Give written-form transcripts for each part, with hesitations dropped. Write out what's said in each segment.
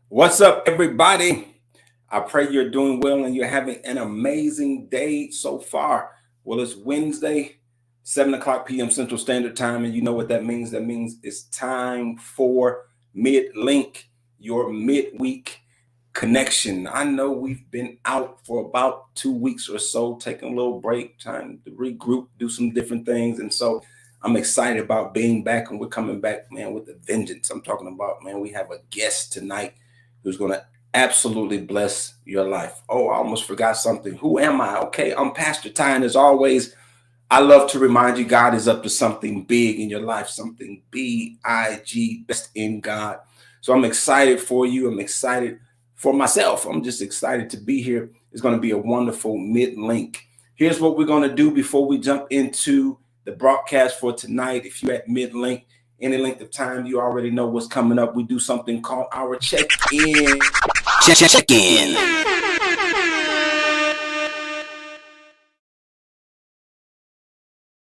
What's up, everybody? I pray you're doing well and you're having an amazing day so far. Well, it's Wednesday, 7 o'clock p.m. Central Standard Time, and you know what that means. That means it's time for MidLink, your midweek connection. I know we've been out for about 2 weeks or so, taking a little break, time to regroup, do some different things. And so I'm excited about being back, and we're coming back, man, with a vengeance. I'm talking about, man, we have a guest tonight who's going to absolutely bless your life. Oh, I almost forgot something. Who am I? Okay, I'm Pastor Ty, and as always, I love to remind you God is up to something big in your life, something big, best in God. So I'm excited for you. I'm excited for myself. I'm just excited to be here. It's going to be a wonderful MidLink. Here's what we're going to do before we jump into the broadcast for tonight. If you're at MidLink, any length of time, you already know what's coming up. We do something called our check-in. Check-in.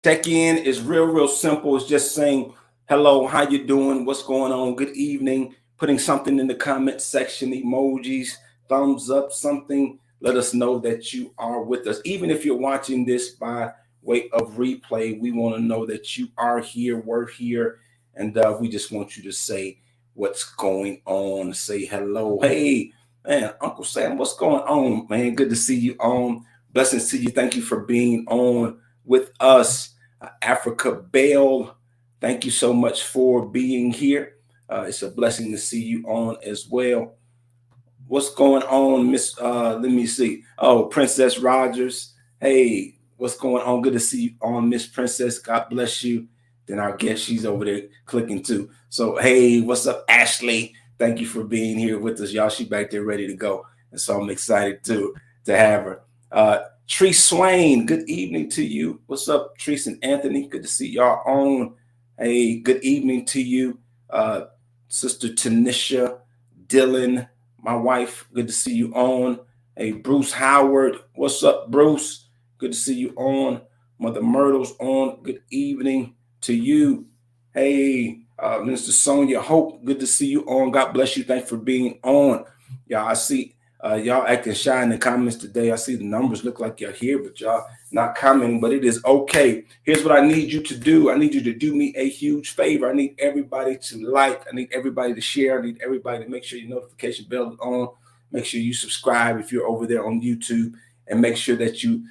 Check-in is real simple. It's just saying, hello, how you doing? What's going on? Good evening. Putting something in the comment section, emojis, thumbs up, something. Let us know that you are with us. Even if you're watching this by way of replay, we want to know that you are here, we're here. And we just want you to say what's going on. Say hello. Hey, man, Uncle Sam, what's going on, man? Good to see you on. Blessings to you. Thank you for being on with us. Africa Bell, thank you so much for being here. It's a blessing to see you on as well. What's going on, Miss? Let me see. Oh, Princess Rogers. Hey, what's going on? Good to see you on, Miss Princess. God bless you. Then our guest, she's over there clicking too. So, hey, what's up, Ashley? Thank you for being here with us, y'all. She back there ready to go. And so I'm excited to have her. Tree Swain, good evening to you. What's up, Treese and Anthony? Good to see y'all on. Hey, good evening to you. Sister Tanisha, Dylan, my wife, good to see you on. Hey, Bruce Howard, what's up, Bruce? Good to see you on. Mother Myrtle's on. Good evening to you. Hey, Minister Sonia Hope, good to see you on. God bless you. Thanks for being on. Y'all, I see y'all acting shy in the comments today. I see the numbers look like you're here, but y'all not commenting, but it is okay. Here's what I need you to do. I need you to do me a huge favor. I need everybody to like. I need everybody to share. I need everybody to make sure your notification bell is on. Make sure you subscribe if you're over there on YouTube, and make sure that you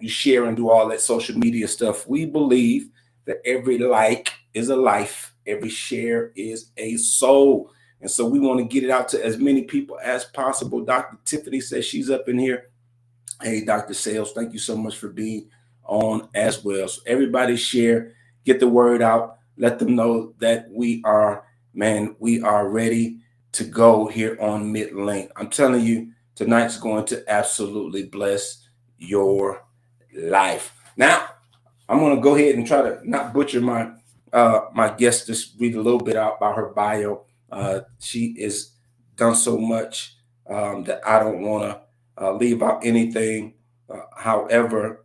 share and do all that social media stuff. We believe that every like is a life, every share is a soul. And so we want to get it out to as many people as possible. Dr. Tiffany says she's up in here. Hey, Dr. Sales, thank you so much for being on as well. So everybody share, get the word out, let them know that we are ready to go here on MidLink. I'm telling you, tonight's going to absolutely bless your life. Now, I'm going to go ahead and try to not butcher my guest. Just read a little bit about her bio. She has done so much that I don't want to leave out anything. However,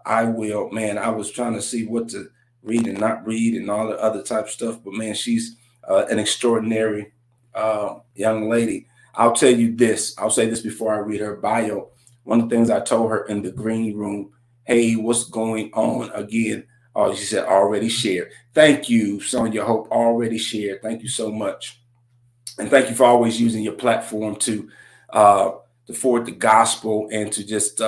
I will. Man, I was trying to see what to read and not read and all the other type of stuff. But man, she's an extraordinary young lady. I'll tell you this. I'll say this before I read her bio. One of the things I told her in the green room, hey, what's going on again? Oh, she said, already shared. Thank you, Sonia Hope, already shared. Thank you so much. And thank you for always using your platform to forward the gospel and to just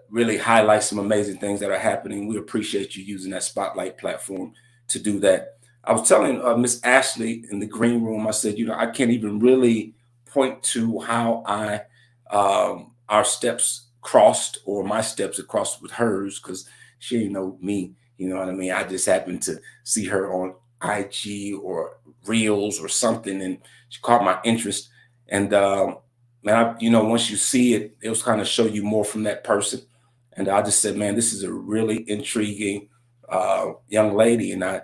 really highlight some amazing things that are happening. We appreciate you using that spotlight platform to do that. I was telling Miss Ashley in the green room, I said, I can't even really point to how our steps crossed, or my steps are crossed with hers, because she ain't know me. You know what I mean? I just happened to see her on IG or Reels or something, and she caught my interest. And man, once you see it, it was kind of show you more from that person. And I just said, man, this is a really intriguing young lady. And I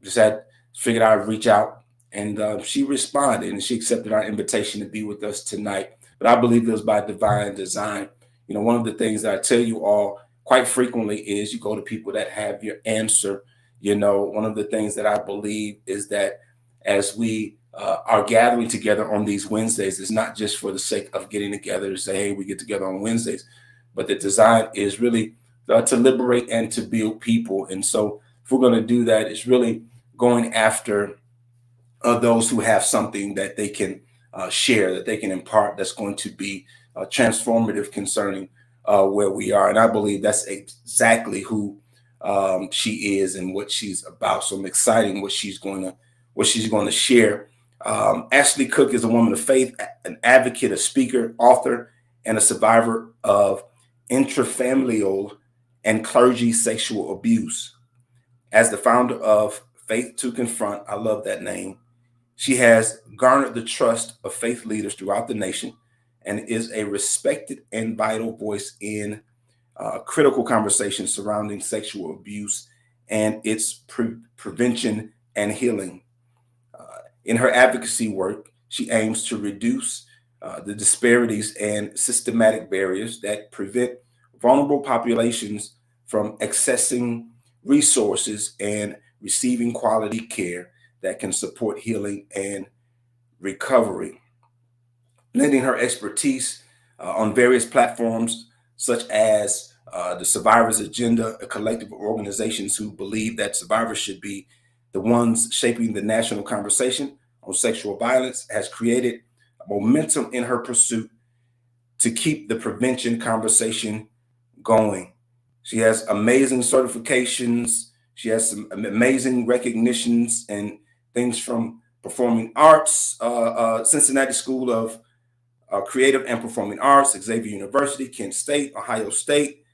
just had figured I'd reach out, and she responded and she accepted our invitation to be with us tonight. But I believe it was by divine design. One of the things that I tell you all quite frequently is you go to people that have your answer. One of the things that I believe is that as we are gathering together on these Wednesdays, it's not just for the sake of getting together to say, hey, we get together on Wednesdays, but the design is really to liberate and to build people. And so if we're going to do that, it's really going after those who have something that they can share, that they can impart, that's going to be transformative concerning where we are. And I believe that's exactly who she is and what she's about. So I'm excited what she's going to share. Ashley Cook is a woman of faith, an advocate, a speaker, author, and a survivor of intrafamilial and clergy sexual abuse. As the founder of Faith to Confront, I love that name, she has garnered the trust of faith leaders throughout the nation and is a respected and vital voice in critical conversations surrounding sexual abuse and its prevention and healing. In her advocacy work, she aims to reduce the disparities and systematic barriers that prevent vulnerable populations from accessing resources and receiving quality care that can support healing and recovery. Lending her expertise on various platforms such as the Survivors Agenda, a collective of organizations who believe that survivors should be the ones shaping the national conversation on sexual violence, has created momentum in her pursuit to keep the prevention conversation going. She has amazing certifications. She has some amazing recognitions and things from Performing Arts, Cincinnati School of Creative and Performing Arts, Xavier University, Kent State, Ohio State,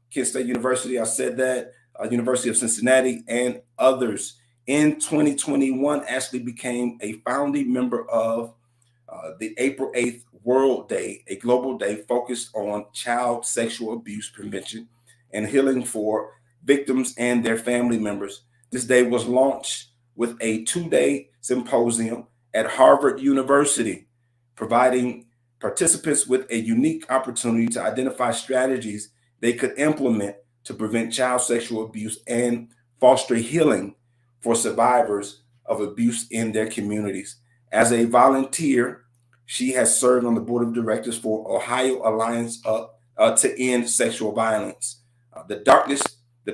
Kent State University, I said that, University of Cincinnati, and others. In 2021, Ashley became a founding member of the April 8th World Day, a global day focused on child sexual abuse prevention and healing for victims and their family members. This day was launched with a 2-day symposium at Harvard University, providing participants with a unique opportunity to identify strategies they could implement to prevent child sexual abuse and foster healing for survivors of abuse in their communities. As a volunteer, she has served on the board of directors for Ohio Alliance to End Sexual Violence. The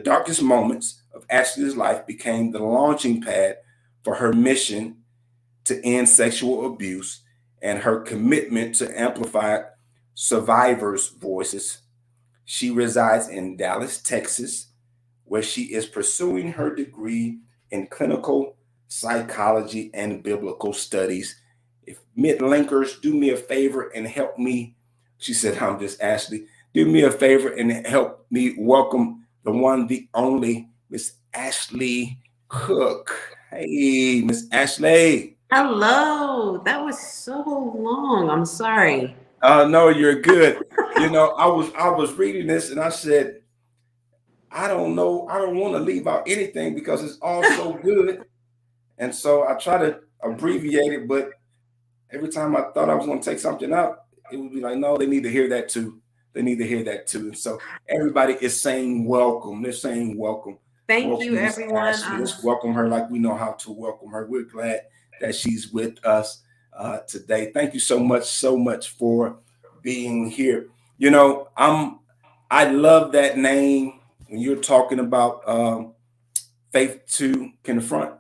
darkest moments of Ashley's life became the launching pad for her mission to end sexual abuse and her commitment to amplify survivors' voices. She resides in Dallas, Texas, where she is pursuing her degree in clinical psychology and biblical studies. If MidLinkers, do me a favor and help me, she said, I'm just Ashley, do me a favor and help me welcome the one, the only, Miss Ashley Cook. Hey, Miss Ashley. Hello. That was so long. I'm sorry. No, you're good. I was reading this and I said, I don't know, I don't want to leave out anything because it's all so good. And so I try to abbreviate it, but every time I thought I was going to take something out, it would be like, no, they need to hear that too. They need to hear that too. And so everybody is saying welcome. They're saying welcome. Thank you, Welcome, Miss everyone. Ashley. Let's welcome her like we know how to welcome her. We're glad that she's with us today. Thank you so much for being here. You know, I love that name when you're talking about faith to confront.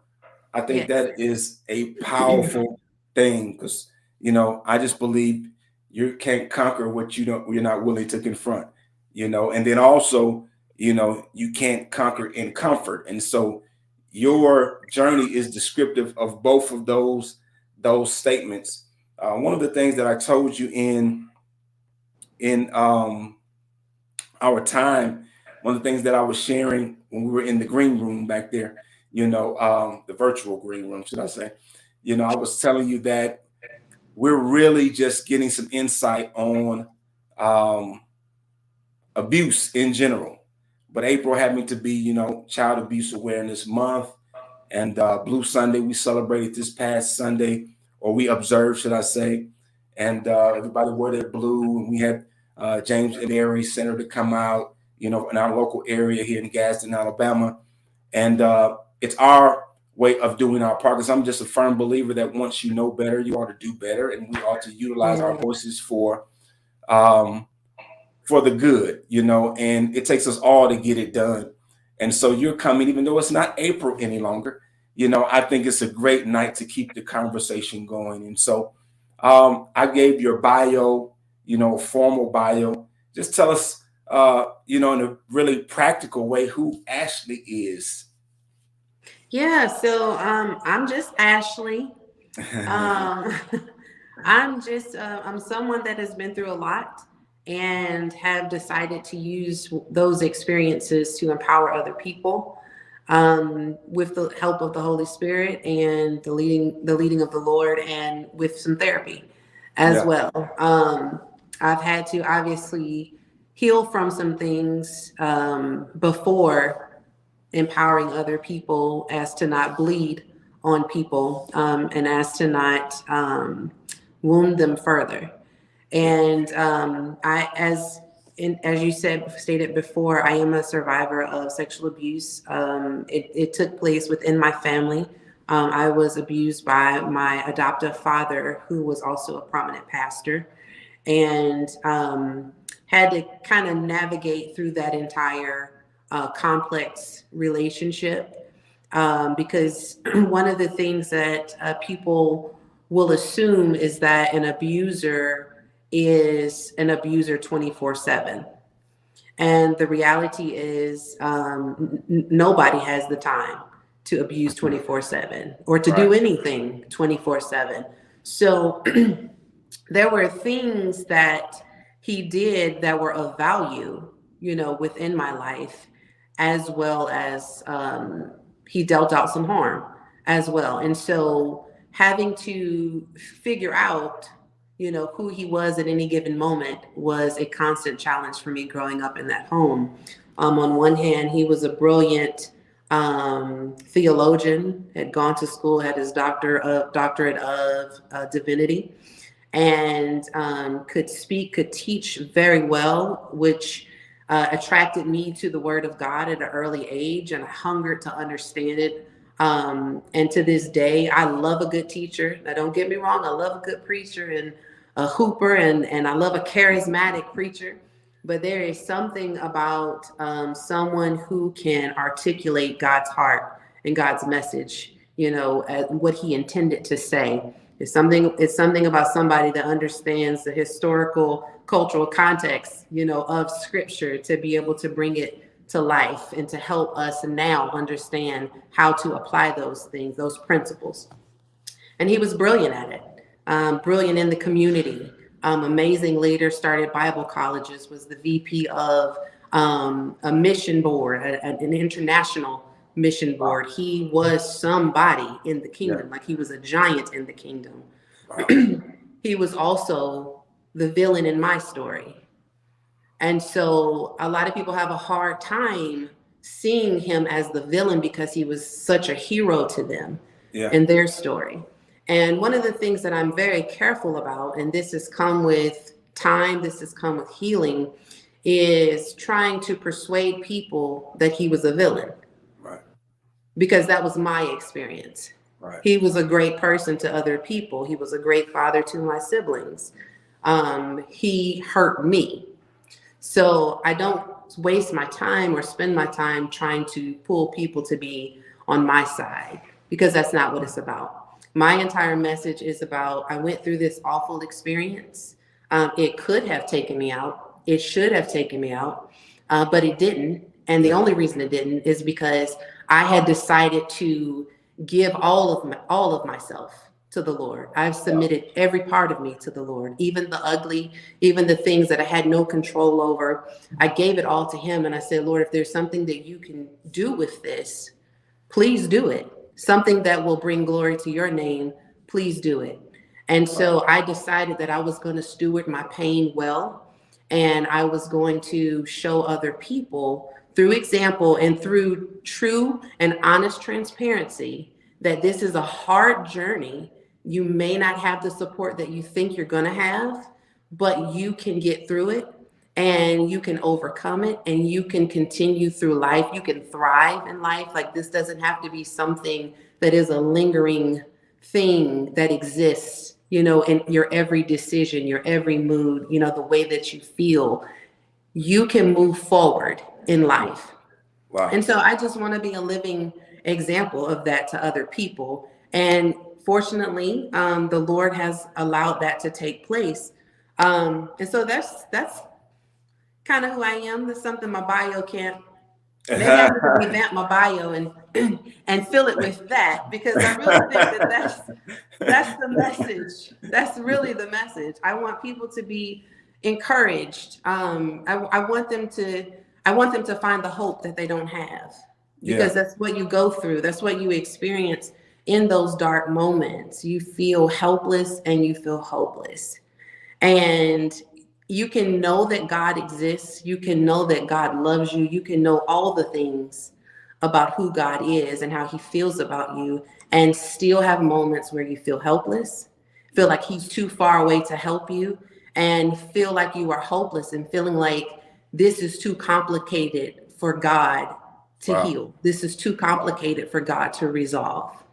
I think Yes. that is a powerful thing because I just believe you can't conquer what you're not willing to confront. And then also you can't conquer in comfort, and so your journey is descriptive of both of those statements. One of the things that I told you in our time, one of the things that I was sharing when we were in the green room back there, the virtual green room, should I say? I was telling you that we're really just getting some insight on um, abuse in general. But April happened to be, Child Abuse Awareness Month, and Blue Sunday we celebrated this past Sunday, or we observed, should I say? And everybody wore their blue, and we had James and Mary Center to come out, in our local area here in Gadsden, Alabama, and it's our way of doing our part. Because I'm just a firm believer that once you know better, you ought to do better, and we ought to utilize our voices um, for the good, and it takes us all to get it done. And so you're coming, even though it's not April any longer, I think it's a great night to keep the conversation going. And so I gave your bio, formal bio. Just tell us, in a really practical way, who Ashley is. Yeah, so I'm just Ashley. Um, I'm someone that has been through a lot and have decided to use those experiences to empower other people with the help of the Holy Spirit and the leading of the Lord, and with some therapy as well. I've had to obviously heal from some things before empowering other people, as to not bleed on people, and as to not wound them further. And as you stated before, I am a survivor of sexual abuse. It took place within my family. I was abused by my adoptive father, who was also a prominent pastor, and had to kind of navigate through that entire complex relationship, because one of the things that people will assume is that an abuser is an abuser 24/7. And the reality is nobody has the time to abuse 24/7 or to do anything 24/7. So there were things that he did that were of value, within my life, as well as he dealt out some harm as well. And so having to figure out who he was at any given moment was a constant challenge for me growing up in that home. On one hand, he was a brilliant theologian, had gone to school, had his doctorate of divinity, and could teach very well, which attracted me to the Word of God at an early age, and I hungered to understand it. And to this day, I love a good teacher. Now, don't get me wrong, I love a good preacher and a hooper, and I love a charismatic preacher. But there is something about someone who can articulate God's heart and God's message, what he intended to say. It's something about somebody that understands the historical, cultural context, of Scripture, to be able to bring it to life and to help us now understand how to apply those things, those principles. And he was brilliant at it, brilliant in the community, amazing leader, started Bible colleges, was the VP of a mission board, an international mission board. He was somebody in the kingdom, like he was a giant in the kingdom. He was also the villain in my story. And so a lot of people have a hard time seeing him as the villain because he was such a hero to them in their story. And one of the things that I'm very careful about, and this has come with time, this has come with healing, is trying to persuade people that he was a villain. Right. Because that was my experience. Right. He was a great person to other people. He was a great father to my siblings. He hurt me. So I don't waste my time or spend my time trying to pull people to be on my side, because that's not what it's about. My entire message is about, I went through this awful experience. It could have taken me out. It should have taken me out, but it didn't. And the only reason it didn't is because I had decided to give all of myself to the Lord. I've submitted every part of me to the Lord, even the ugly, even the things that I had no control over. I gave it all to him. And I said, Lord, if there's something that you can do with this, please do it. Something that will bring glory to your name, please do it. And so I decided that I was going to steward my pain well, and I was going to show other people through example and through true and honest transparency that this is a hard journey. You may not have the support that you think you're going to have, but you can get through it and you can overcome it and you can continue through life. You can thrive in life. Like, this doesn't have to be something that is a lingering thing that exists, you know, in your every decision, your every mood, you know, the way that you feel. You can move forward in life. Wow. And so I just want to be a living example of that to other people. And fortunately, the Lord has allowed that to take place. And so that's kind of who I am. That's something my bio can't. Maybe I need to revamp my bio and fill it with that, because I really think that that's the message. That's really the message. I want people to be encouraged. I want them to find the hope that they don't have, because that's what you go through. That's what you experience in those dark moments. You feel helpless and you feel hopeless. And you can know that God exists. You can know that God loves you. You can know all the things about who God is and how he feels about you, and still have moments where you feel helpless, feel like he's too far away to help you, and feel like you are hopeless and feeling like this is too complicated for God to heal. This is too complicated for God to resolve.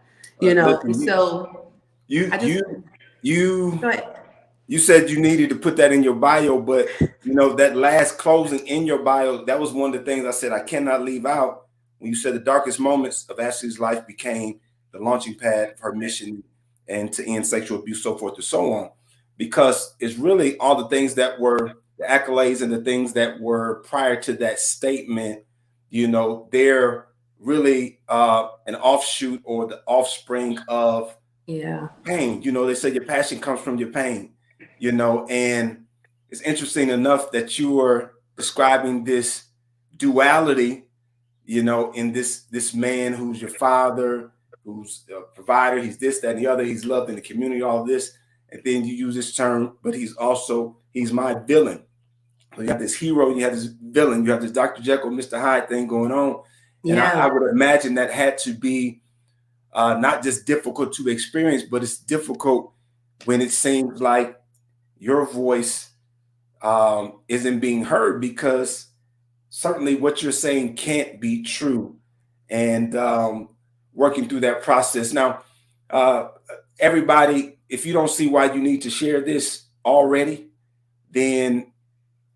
You know, Listen, and so you go ahead. you said you needed to put that in your bio, but you know, that last closing in your bio, that was one of the things I said I cannot leave out. When you said the darkest moments of Ashley's life became the launching pad of her mission and to end sexual abuse, so forth and so on, because it's really all the things that were the accolades and the things that were prior to that statement. You know, they're really an offshoot or the offspring of pain. You know, they say your passion comes from your pain. You know, and it's interesting enough that you were describing this duality, you know, in this man who's your father, who's a provider, he's this, that, and the other, he's loved in the community, all this, and then you use this term, but he's my villain. So you have this hero, you have this villain, you have this Dr. Jekyll, Mr. Hyde thing going on, and I would imagine that had to be not just difficult to experience, but it's difficult when it seems like your voice isn't being heard, because certainly what you're saying can't be true. And working through that process. Now, everybody, if you don't see why you need to share this already, then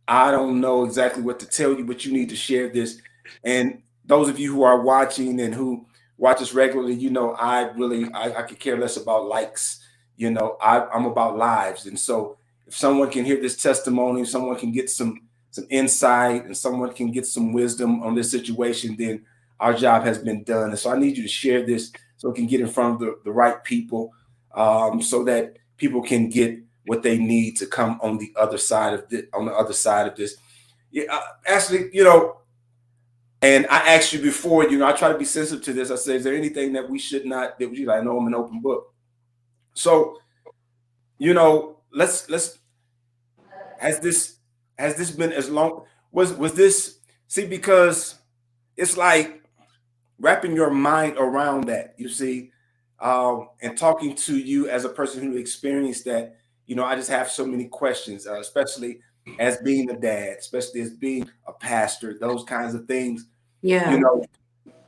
I don't know exactly what to tell you, but you need to share this. And those of you who are watching and who watch us regularly, you know, I could care less about likes. You know, I'm about lives. And so if someone can hear this testimony, if someone can get some insight, and someone can get some wisdom on this situation, then our job has been done. And so I need you to share this so it can get in front of the right people, so that people can get what they need to come on the other side of this. Yeah, Ashley, you know, and I asked you before, you know, I try to be sensitive to this. I say, is there anything that we should not, that we, I know I'm an open book. So, you know, let's has this been as long, was this, see, because it's like wrapping your mind around that, you see, and talking to you as a person who experienced that, you know, I just have so many questions, especially as being a dad, especially as being a pastor, those kinds of things. You know,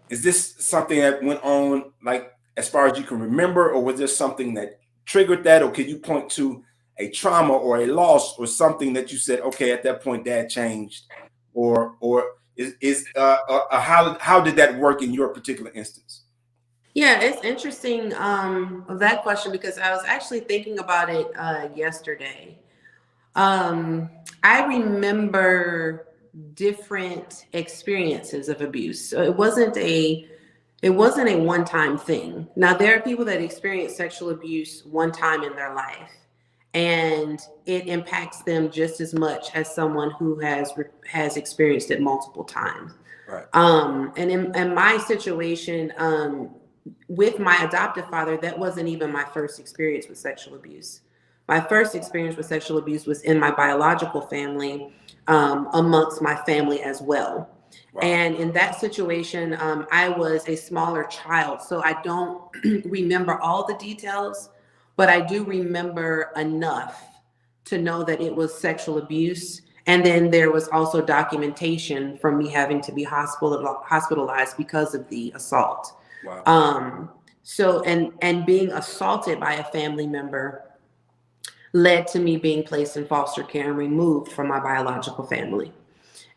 is this something that went on, like, as far as you can remember, or was there something that triggered that, or can you point to a trauma or a loss or something that you said, okay, at that point dad changed, or how did that work in your particular instance? Yeah, it's interesting, that question, because I was actually thinking about it yesterday. I remember different experiences of abuse. So it wasn't a one-time thing. Now, there are people that experience sexual abuse one time in their life, and it impacts them just as much as someone who has experienced it multiple times. Right. And in my situation, with my adoptive father, that wasn't even my first experience with sexual abuse. My first experience with sexual abuse was in my biological family, amongst my family as well. Wow. And in that situation, I was a smaller child, so I don't remember all the details, but I do remember enough to know that it was sexual abuse. And then there was also documentation from me having to be hospitalized because of the assault. Wow. So and being assaulted by a family member led to me being placed in foster care and removed from my biological family.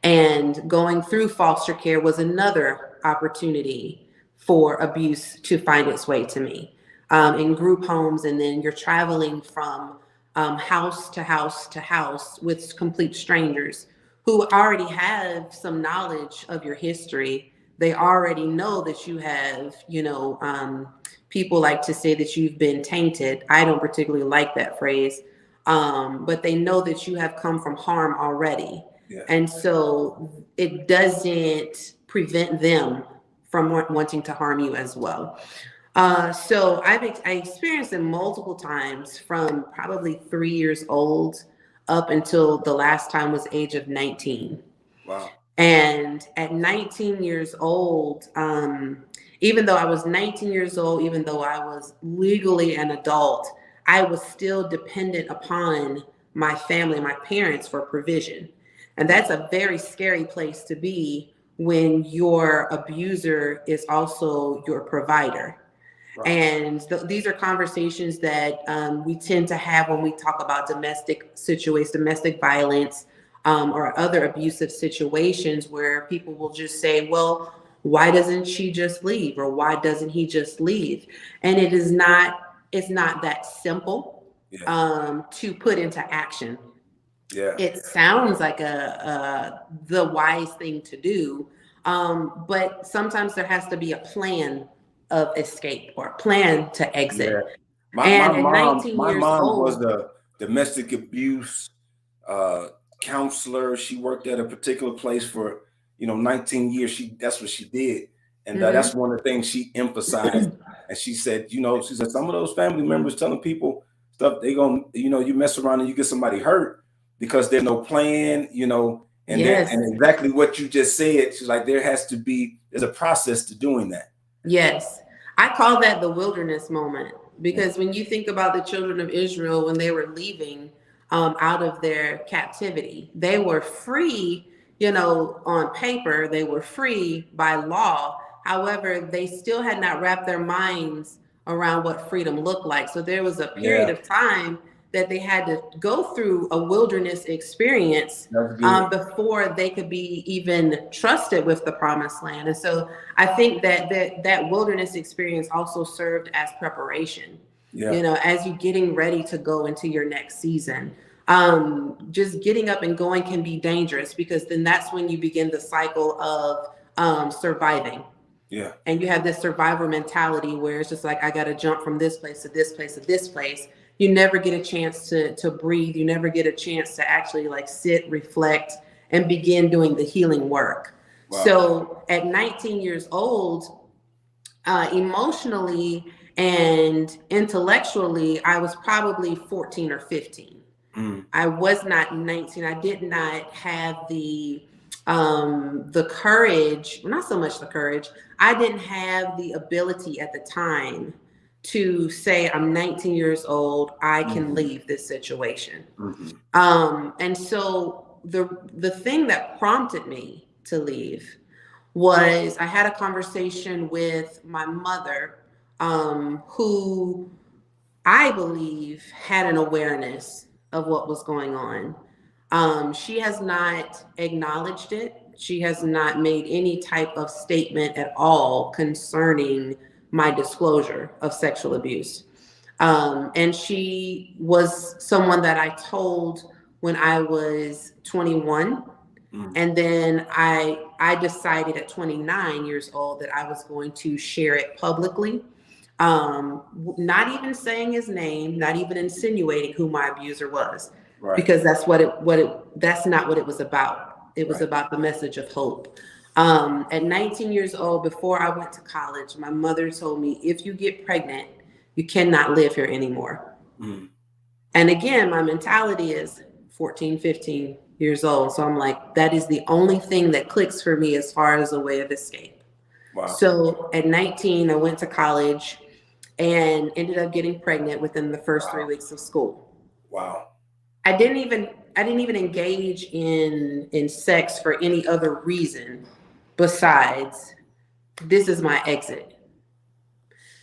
And going through foster care was another opportunity for abuse to find its way to me, in group homes. And then you're traveling from house to house to house with complete strangers who already have some knowledge of your history. They already know that you have, people like to say that you've been tainted. I don't particularly like that phrase, but they know that you have come from harm already. Yeah. And so it doesn't prevent them from wanting to harm you as well. So I experienced it multiple times from probably 3 years old up until the last time was age of 19. Wow. And at 19 years old, even though I was 19 years old, even though I was legally an adult, I was still dependent upon my family, my parents, for provision. And that's a very scary place to be when your abuser is also your provider. Right. And these are conversations that we tend to have when we talk about domestic situations, domestic violence, or other abusive situations, where people will just say, well, why doesn't she just leave? Or why doesn't he just leave? And it's not that simple, to put into action. Yeah. It sounds like the wise thing to do, but sometimes there has to be a plan of escape or a plan to exit. Yeah. And at 19 My years mom was old, a domestic abuse counselor. She worked at a particular place for 19 years. That's what she did, and that's one of the things she emphasized. And she said, she said some of those family members telling people stuff, they gonna, you mess around and you get somebody hurt because there's no plan, and yes, and exactly what you just said. She's like, there's a process to doing that. yes. I call that the wilderness moment, because when you think about the children of Israel, when they were leaving out of their captivity, they were free, on paper, they were free by law. However, they still had not wrapped their minds around what freedom looked like. So there was a period of time that they had to go through a wilderness experience before they could be even trusted with the promised land. And so I think that wilderness experience also served as preparation, as you getting ready to go into your next season. Just getting up and going can be dangerous, because then that's when you begin the cycle of surviving. Yeah. And you have this survivor mentality where it's just like, I got to jump from this place to this place to this place. You never get a chance to breathe. You never get a chance to actually sit, reflect, and begin doing the healing work. Wow. So at 19 years old, emotionally and intellectually, I was probably 14 or 15. I was not 19. I did not have the courage, not so much the courage. I didn't have the ability at the time to say, I'm 19 years old, I can leave this situation. And so the thing that prompted me to leave was, I had a conversation with my mother, who I believe had an awareness of what was going on. She has not acknowledged it. She has not made any type of statement at all concerning my disclosure of sexual abuse. And she was someone that I told when I was 21. And then I decided at 29 years old that I was going to share it publicly. Not even saying his name, not even insinuating who my abuser was, because that's not what it was about. It was about the message of hope. At 19 years old, before I went to college, my mother told me, if you get pregnant, you cannot live here anymore. Mm. And again, my mentality is 14, 15 years old. So I'm like, that is the only thing that clicks for me as far as a way of escape. Wow. So at 19, I went to college and ended up getting pregnant within the first 3 weeks of school. Wow. I didn't even engage in sex for any other reason besides this is my exit.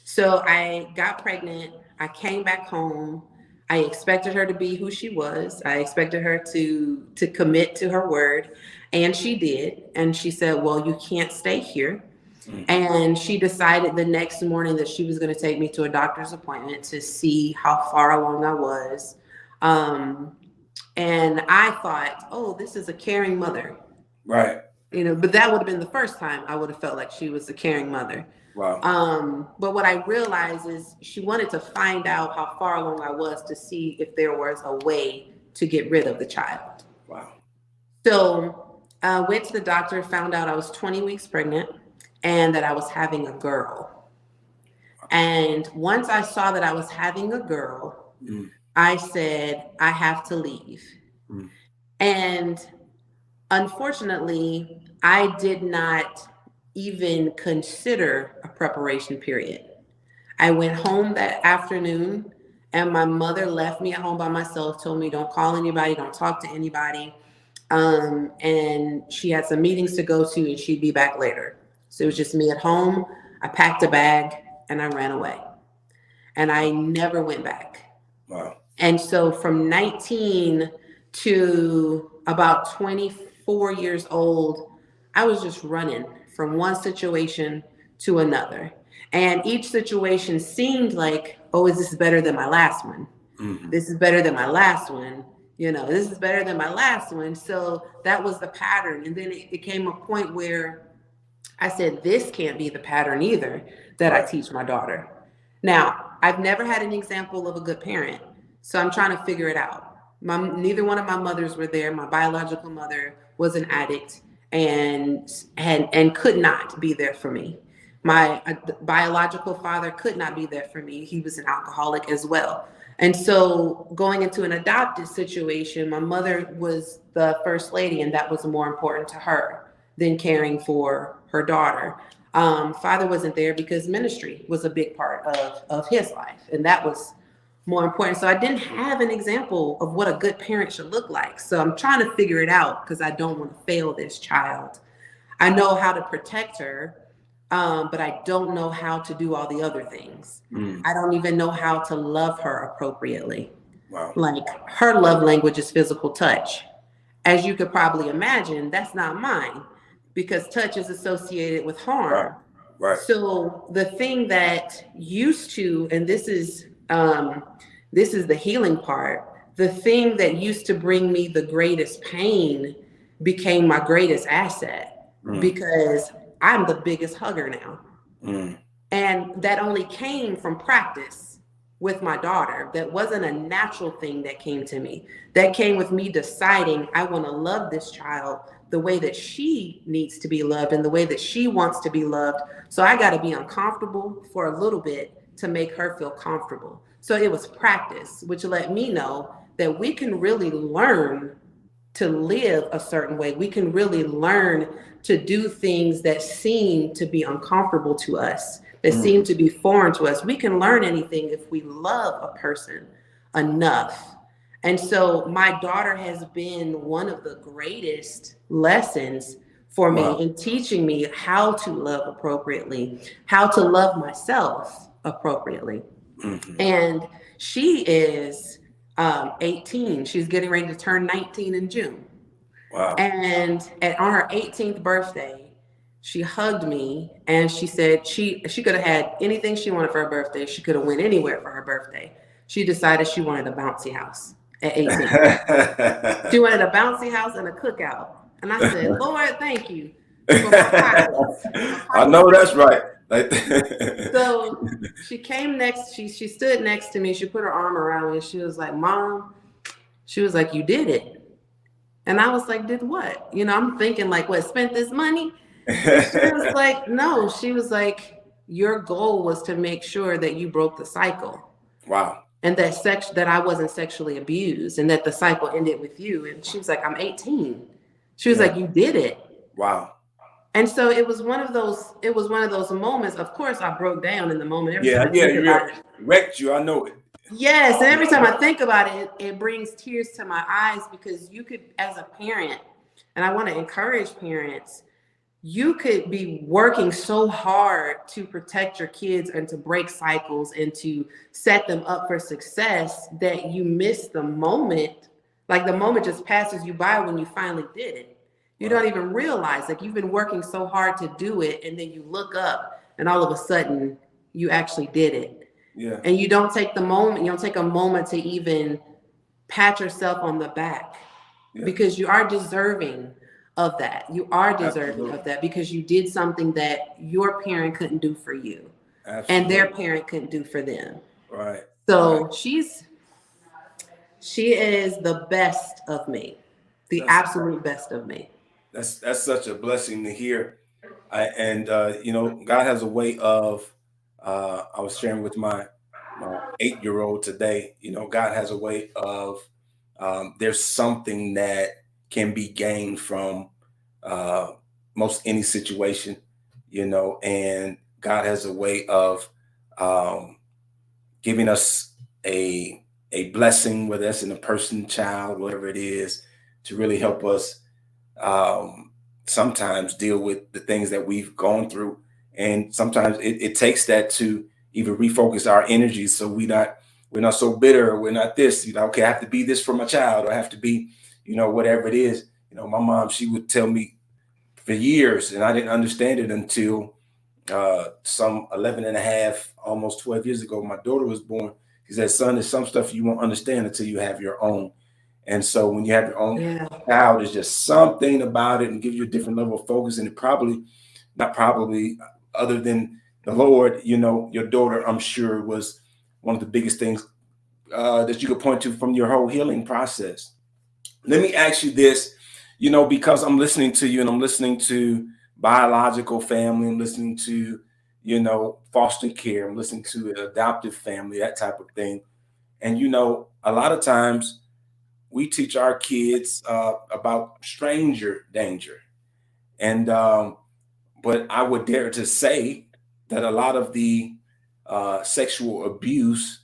So I got pregnant. I came back home. I expected her to be who she was. I expected her to commit to her word, and she did. And she said, "Well, you can't stay here." Mm-hmm. And she decided the next morning that she was going to take me to a doctor's appointment to see how far along I was. And I thought, oh, this is a caring mother. Right. You know, but that would have been the first time I would have felt like she was a caring mother. Wow. But what I realized is she wanted to find out how far along I was to see if there was a way to get rid of the child. Wow. So I went to the doctor, found out I was 20 weeks pregnant and that I was having a girl. And once I saw that I was having a girl, I said, I have to leave. And unfortunately, I did not even consider a preparation period. I went home that afternoon and my mother left me at home by myself, told me don't call anybody, don't talk to anybody. And she had some meetings to go to and she'd be back later. So it was just me at home. I packed a bag and I ran away. And I never went back. Wow. And so from 19 to about 24 years old, I was just running from one situation to another. And each situation seemed like, oh, is this better than my last one? Mm-hmm. This is better than my last one. You know, this is better than my last one. So that was the pattern. And then it came a point where I said, this can't be the pattern either that I teach my daughter. Now, I've never had an example of a good parent. So I'm trying to figure it out. Neither one of my mothers were there. My biological mother was an addict and could not be there for me. My biological father could not be there for me. He was an alcoholic as well. And so going into an adopted situation, my mother was the first lady, and that was more important to her than caring for her daughter. Father wasn't there because ministry was a big part of his life, and that was more important. So I didn't have an example of what a good parent should look like. So I'm trying to figure it out because I don't want to fail this child. I know how to protect her, but I don't know how to do all the other things. I don't even know how to love her appropriately. Wow. Like her love language is physical touch. As you could probably imagine, that's not mine because touch is associated with harm. Right. So the thing that used to, and this is the healing part, the thing that used to bring me the greatest pain became my greatest asset because I'm the biggest hugger now. And that only came from practice with my daughter. That wasn't a natural thing that came to me. That came with me deciding I want to love this child the way that she needs to be loved and the way that she wants to be loved. So I got to be uncomfortable for a little bit to make her feel comfortable. So it was practice, which let me know that we can really learn to live a certain way. We can really learn to do things that seem to be uncomfortable to us, that seem to be foreign to us. We can learn anything if we love a person enough. And so my daughter has been one of the greatest lessons for me in teaching me how to love appropriately, how to love myself appropriately. And she is 18. She's getting ready to turn 19 in June. Wow. And on her 18th birthday, she hugged me and she said she could have had anything she wanted for her birthday. She could have went anywhere for her birthday. She decided she wanted a bouncy house at 18. She wanted a bouncy house and a cookout. And I said, Lord, thank you for my pockets. I know that's right. So she came next, she stood next to me. She put her arm around me and she was like, Mom, she was like, you did it. And I was like, did what? You know, I'm thinking like, what, spent this money? And she was like, no, she was like, your goal was to make sure that you broke the cycle Wow. and that I wasn't sexually abused and that the cycle ended with you. And she was like, I'm 18. She was Yeah. like, you did it. Wow. And so it was one of those moments. Of course, I broke down in the moment. Every time Yeah. I Yeah. think You about it, wrecked you. I know it. yes, and every time I think about it, it brings tears to my eyes because you could, as a parent, and I want to encourage parents, you could be working so hard to protect your kids and to break cycles and to set them up for success that you miss the moment. Like the moment just passes you by when you finally did it. You Right. don't even realize, like you've been working so hard to do it, and then you look up and all of a sudden you actually did it. Yeah. And you don't take the moment, you don't take a moment to even pat yourself on the back Yeah. because you are deserving of that. You are deserving Absolutely. of that because you did something that your parent couldn't do for you and their Absolutely. parent couldn't do for them. Right. Right. So she is the best of me, the That's absolute best of me. that's such a blessing to hear. And you know, God has a way of. I was sharing with my 8-year-old today. You know, God has a way of. There's something that can be gained from uh, most any situation. You know, and God has a way of um, giving us a a blessing, whether that's in a person, child, whatever it is, to really help us um, sometimes deal with the things that we've gone through. And sometimes it takes that to even refocus our energies so we're not so bitter, we're not this, you know, okay, I have to be this for my child, or I have to be, you know, whatever it is. You know, my mom, she would tell me for years, and I didn't understand it until some 11 and a half, almost 12 years ago, my daughter was born. She said, son, there's some stuff you won't understand until you have your own. And so when you have your own Yeah. child, there's just something about it and give you a different level of focus. And it probably, not probably, other than the Lord, you know, your daughter, I'm sure, was one of the biggest things that you could point to from your whole healing process. Let me ask you this, you know, because I'm listening to you and I'm listening to biological family, I'm listening to, you know, foster care, I'm listening to adoptive family, that type of thing. And, you know, a lot of times we teach our kids about stranger danger. And, but I would dare to say that a lot of the sexual abuse,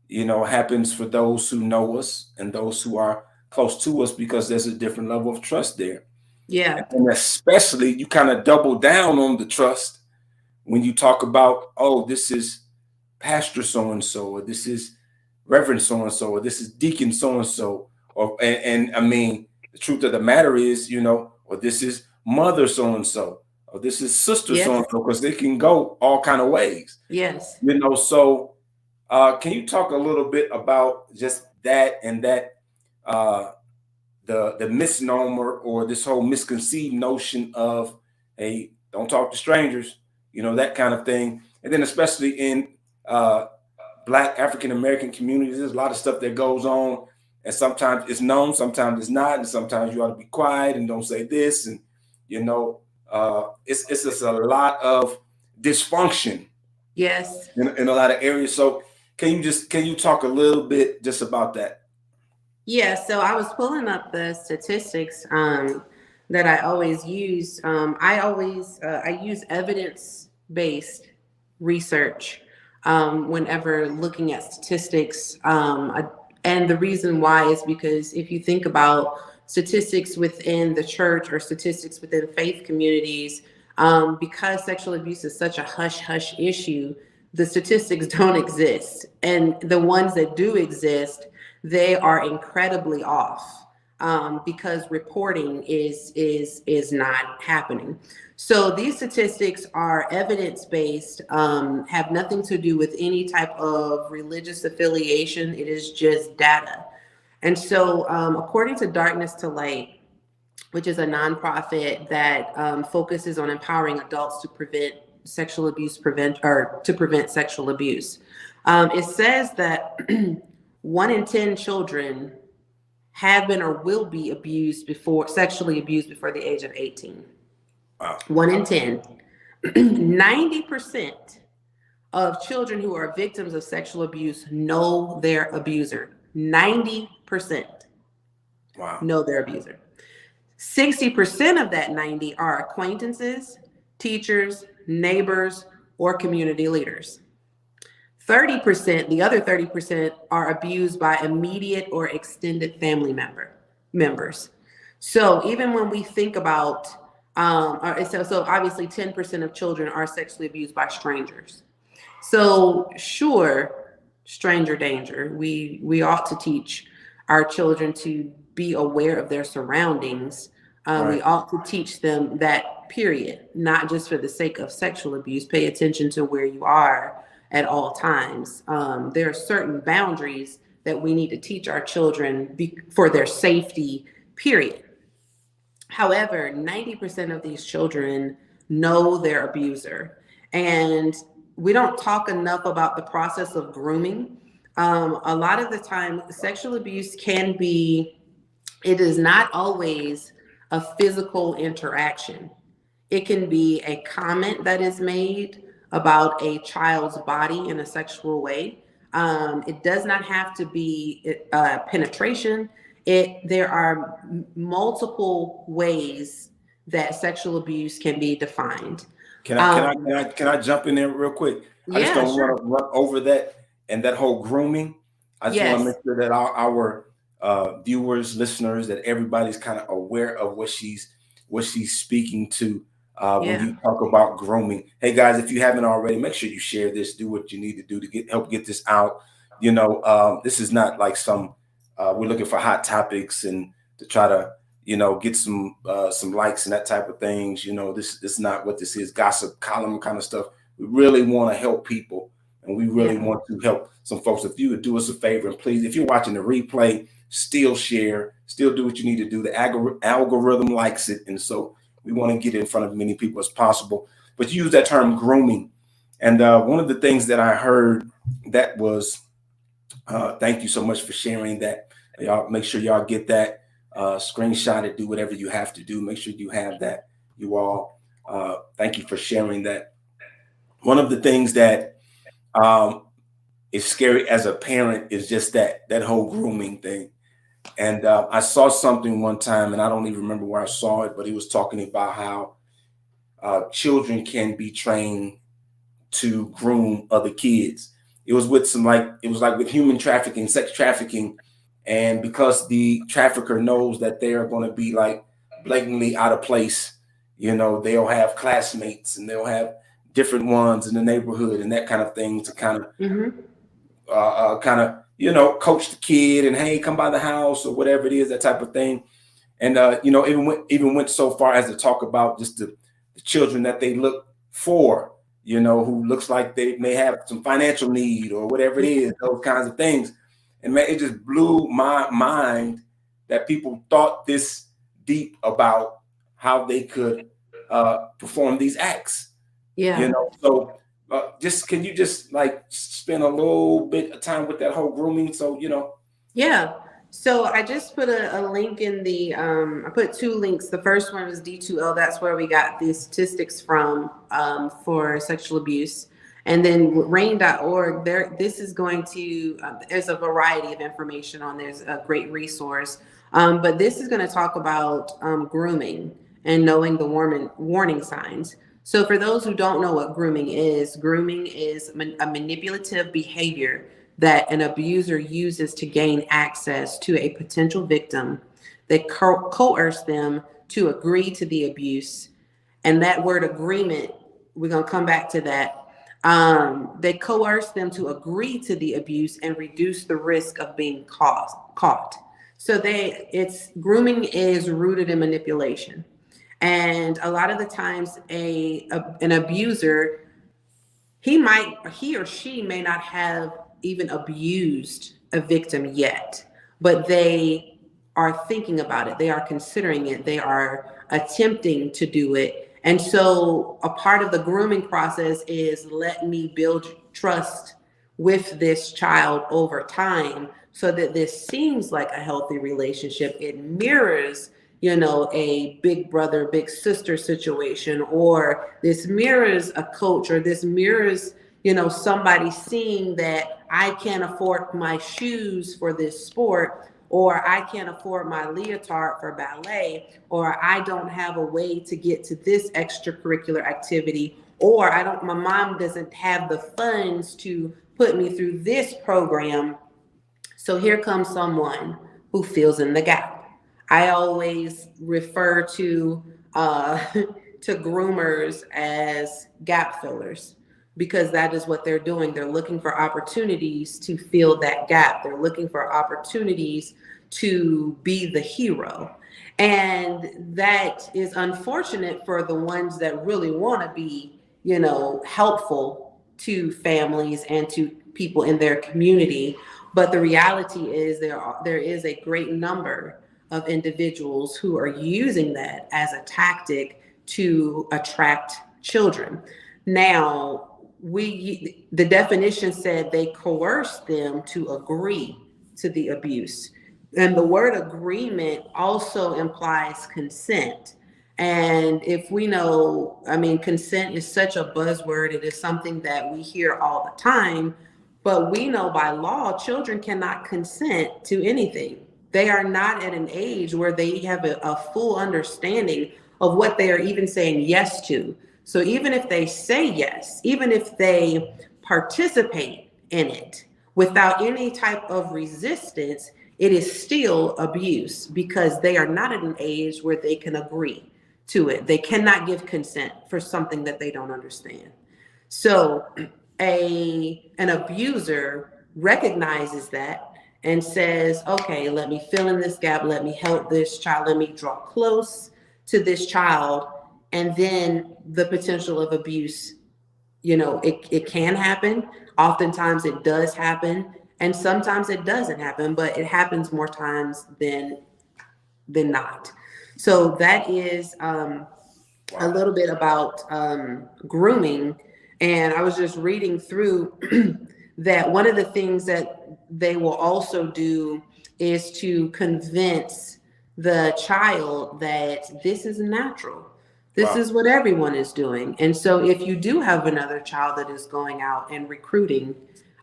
you know, happens for those who know us and those who are close to us because there's a different level of trust there. Yeah. And especially you kind of double down on the trust when you talk about, oh, this is Pastor so and so, or this is Reverend so and so, or this is Deacon so and so, or and I mean, the truth of the matter is, you know, or this is Mother so and so, or this is Sister so Yes. and so, because they can go all kind of ways, Yes. you know. So, can you talk a little bit about just that and that uh, the misnomer or this whole misconceived notion of, hey, don't talk to strangers, you know, that kind of thing, and then especially in uh, Black African American communities, there's a lot of stuff that goes on, and sometimes it's known, sometimes it's not, and sometimes you ought to be quiet and don't say this, and you know, it's just a lot of dysfunction Yes. in a lot of areas. So can you talk a little bit just about that? Yeah, so I was pulling up the statistics that I always use. I use evidence based research whenever looking at statistics. And the reason why is because if you think about statistics within the church or statistics within faith communities, because sexual abuse is such a hush hush issue, the statistics don't exist, and the ones that do exist, they are incredibly off because reporting is not happening. So these statistics are evidence based, have nothing to do with any type of religious affiliation. It is just data. And so, according to Darkness to Light, which is a nonprofit that focuses on empowering adults to prevent sexual abuse, to prevent sexual abuse. It says that 1 in 10 children have been or will be abused before sexually abused before the age of 18. Wow. 1 in 10. 90% of children who are victims of sexual abuse know their abuser. 90% Wow. know their abuser. 60% of that 90 are acquaintances, teachers, neighbors, or community leaders. 30%, the other 30% are abused by immediate or extended family members. So even when we think about, so obviously 10% of children are sexually abused by strangers. So sure, stranger danger. We ought to teach our children to be aware of their surroundings. We Right. ought to teach them that, period, not just for the sake of sexual abuse. Pay attention to where you are at all times. There are certain boundaries that we need to teach our children for their safety, period. However, 90% of these children know their abuser. And we don't talk enough about the process of grooming. A lot of the time, sexual abuse it is not always a physical interaction. It can be a comment that is made about a child's body in a sexual way. It does not have to be penetration. There are multiple ways that sexual abuse can be defined. Can I jump in there real quick? I just Yeah, don't want sure. to run over that and that whole grooming. I just want to make Yes. sure that our viewers, listeners, that everybody's kind of aware of what she's speaking to when Yeah. you talk about grooming. Hey guys, if you haven't already, make sure you share this. Do what you need to do to help get this out. This is not like we're looking for hot topics and to try to get some likes and that type of things. This is not what this is, gossip column kind of stuff. We really want to help people, and we really Yeah. want to help some folks. If you would do us a favor, and please, if you're watching the replay, still share, still do what you need to do. The algorithm likes it, and so we want to get in front of as many people as possible. But you use that term grooming, and one of the things that I heard that was, thank you so much for sharing that. Y'all make sure y'all get that. Screenshot it, do whatever you have to do. Make sure you have that. You all, thank you for sharing that. One of the things that is scary as a parent is just that whole grooming thing. And I saw something one time, and I don't even remember where I saw it, but he was talking about how children can be trained to groom other kids. It was with with human trafficking, sex trafficking. And because the trafficker knows that they are going to be like blatantly out of place, they'll have classmates and they'll have different ones in the neighborhood and that kind of thing to kind of, Mm-hmm. coach the kid and, hey, come by the house or whatever it is, that type of thing. And even went so far as to talk about just the children that they look for, who looks like they may have some financial need or whatever it is, those kinds of things. And man, it just blew my mind that people thought this deep about how they could perform these acts. Yeah. So can you just like spend a little bit of time with that whole grooming? So Yeah. So I just put a link in I put two links. The first one is D2L. That's where we got the statistics from for sexual abuse. And then rain.org, this is going to, there's a variety of information on there's a great resource. But this is going to talk about grooming and knowing the warning signs. So for those who don't know what grooming is a manipulative behavior that an abuser uses to gain access to a potential victim that coerce them to agree to the abuse. And that word agreement, we're going to come back to that. They coerce them to agree to the abuse and reduce the risk of being caught. So grooming is rooted in manipulation. And a lot of the times an abuser, he or she may not have even abused a victim yet, but they are thinking about it. They are considering it. They are attempting to do it. And so a part of the grooming process is let me build trust with this child over time so that this seems like a healthy relationship. It mirrors a big brother, big sister situation, or this mirrors a coach, or this mirrors, somebody seeing that I can't afford my shoes for this sport, or I can't afford my leotard for ballet, or I don't have a way to get to this extracurricular activity, or my mom doesn't have the funds to put me through this program. So here comes someone who fills in the gap. I always refer to to groomers as gap fillers, because that is what they're doing. They're looking for opportunities to fill that gap. They're looking for opportunities to be the hero. And that is unfortunate for the ones that really want to be, helpful to families and to people in their community. But the reality is there is a great number of individuals who are using that as a tactic to attract children. Now, the definition said they coerced them to agree to the abuse. And the word agreement also implies consent. And if we know, consent is such a buzzword, it is something that we hear all the time, but we know by law, children cannot consent to anything. They are not at an age where they have a full understanding of what they are even saying yes to. So even if they say yes, even if they participate in it without any type of resistance, it is still abuse, because they are not at an age where they can agree to it. They cannot give consent for something that they don't understand. So an abuser recognizes that and says, okay, let me fill in this gap, let me help this child, let me draw close to this child. And then the potential of abuse, it can happen. Oftentimes it does happen, and sometimes it doesn't happen, but it happens more times than not. So that is a little bit about grooming. And I was just reading through that one of the things that they will also do is to convince the child that this is natural. This is what everyone is doing. And so if you do have another child that is going out and recruiting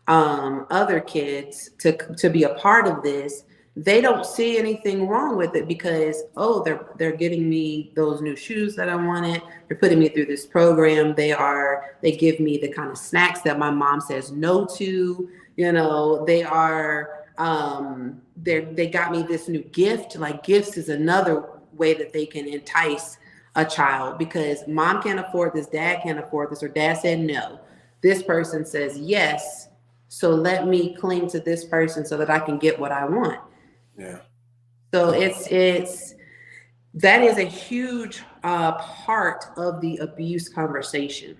other kids to be a part of this, they don't see anything wrong with it, because they're getting me those new shoes that I wanted, they're putting me through this program, they give me the kind of snacks that my mom says no to, they are they got me this new gift. Like, gifts is another way that they can entice a child, because mom can't afford this, dad can't afford this, or dad said no, this person says yes, so let me cling to this person so that I can get what I want. Yeah. So it's that is a huge part of the abuse conversation.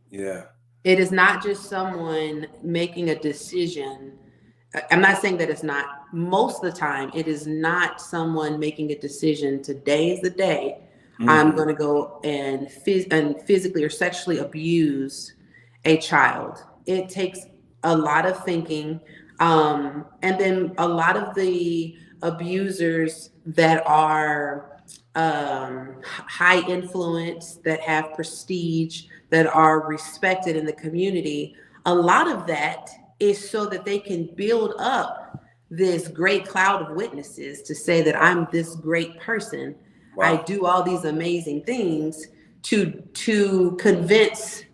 Yeah. It is not just someone making a decision. I'm not saying that it's not. Most of the time, it is not someone making a decision. Today is the day I'm going to go and physically or sexually abuse a child. It takes a lot of thinking. And then a lot of the abusers that are high influence, that have prestige, that are respected in the community, a lot of that is so that they can build up this great cloud of witnesses to say that I'm this great person. Wow. I do all these amazing things to convince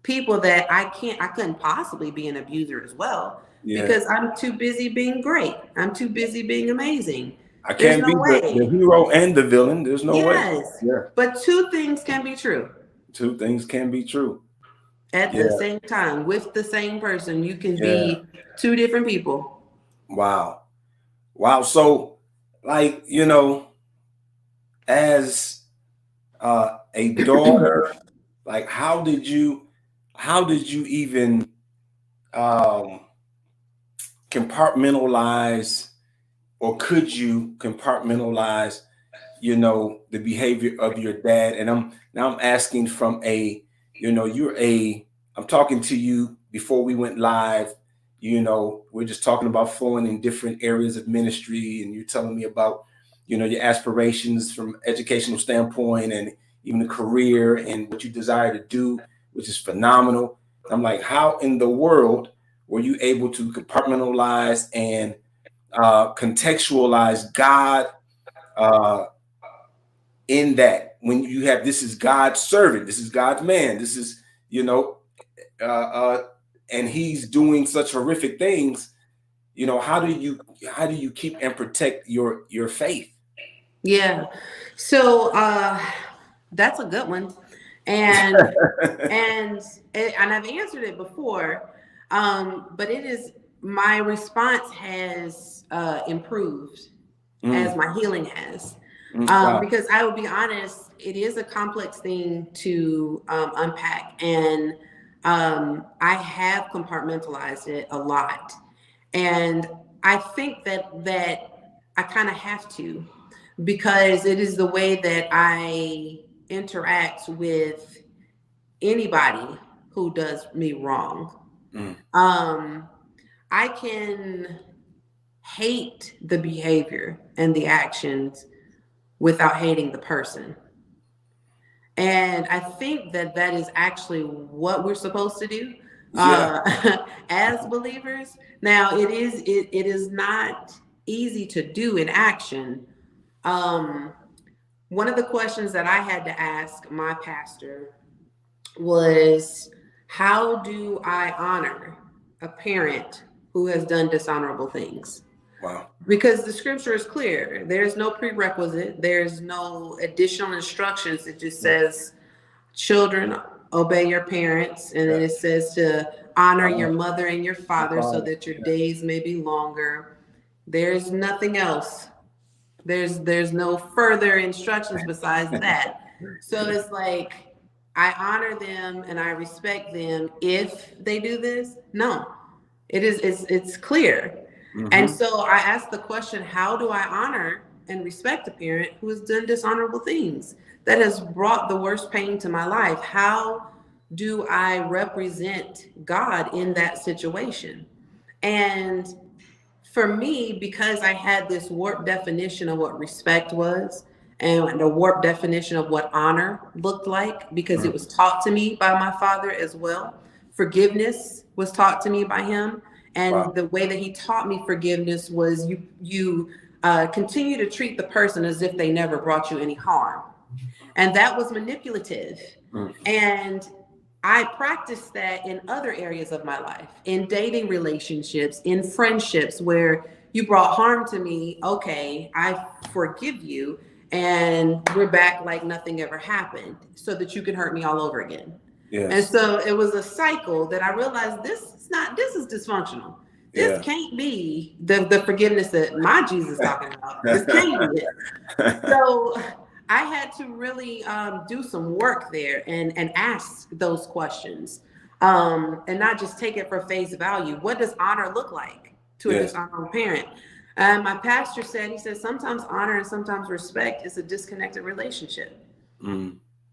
people that I couldn't possibly be an abuser as well. Yeah. Because I'm too busy being great. I'm too busy being amazing. I can't be the hero and the villain. There's no way. Yes. Yeah. But two things can be true. Two things can be true. At the same time, with the same person, you can be two different people. Wow. So, like, as a daughter, like, how did you even compartmentalize, or could you compartmentalize, the behavior of your dad? And I'm asking from I'm talking to you before we went live. We're just talking about flowing in different areas of ministry, and you're telling me about your aspirations from educational standpoint, and even the career and what you desire to do, which is phenomenal. I'm like, how in the world were you able to compartmentalize and contextualize God in that, when you have, this is God's servant, this is God's man, this is, and he's doing such horrific things. How do you keep and protect your faith? Yeah. So that's a good one. And and I've answered it before. But my response has improved as my healing has. Wow. Because I will be honest, it is a complex thing to unpack, and I have compartmentalized it a lot, and I think that I kind of have to, because it is the way that I interact with anybody who does me wrong. I can hate the behavior and the actions without hating the person. And I think that is actually what we're supposed to do as believers. Now, it is not easy to do in action. One of the questions that I had to ask my pastor was, how do I honor a parent who has done dishonorable things? Wow. Because the scripture is clear. There's no prerequisite. There's no additional instructions. It just says, children, obey your parents. And then it says to honor your mother and your father so that your days may be longer. There's nothing else. There's no further instructions besides that. So it's like, I honor them and I respect them if they do this. No, it's clear. And so I asked the question, how do I honor and respect a parent who has done dishonorable things that has brought the worst pain to my life? How do I represent God in that situation? And for me, because I had this warped definition of what respect was, and a warped definition of what honor looked like, because it was taught to me by my father as well. Forgiveness was taught to me by him. And the way that he taught me forgiveness was you continue to treat the person as if they never brought you any harm. And that was manipulative. And I practiced that in other areas of my life, in dating relationships, in friendships, where you brought harm to me. Okay, I forgive you, and we're back like nothing ever happened, so that you can hurt me all over again. Yes. And so it was a cycle that I realized this is dysfunctional. This can't be the forgiveness that my Jesus is talking about. This can't be it. So I had to really do some work there and ask those questions, and not just take it for face value. What does honor look like to a dishonorable parent? And my pastor said, he said, sometimes honor and sometimes respect is a disconnected relationship.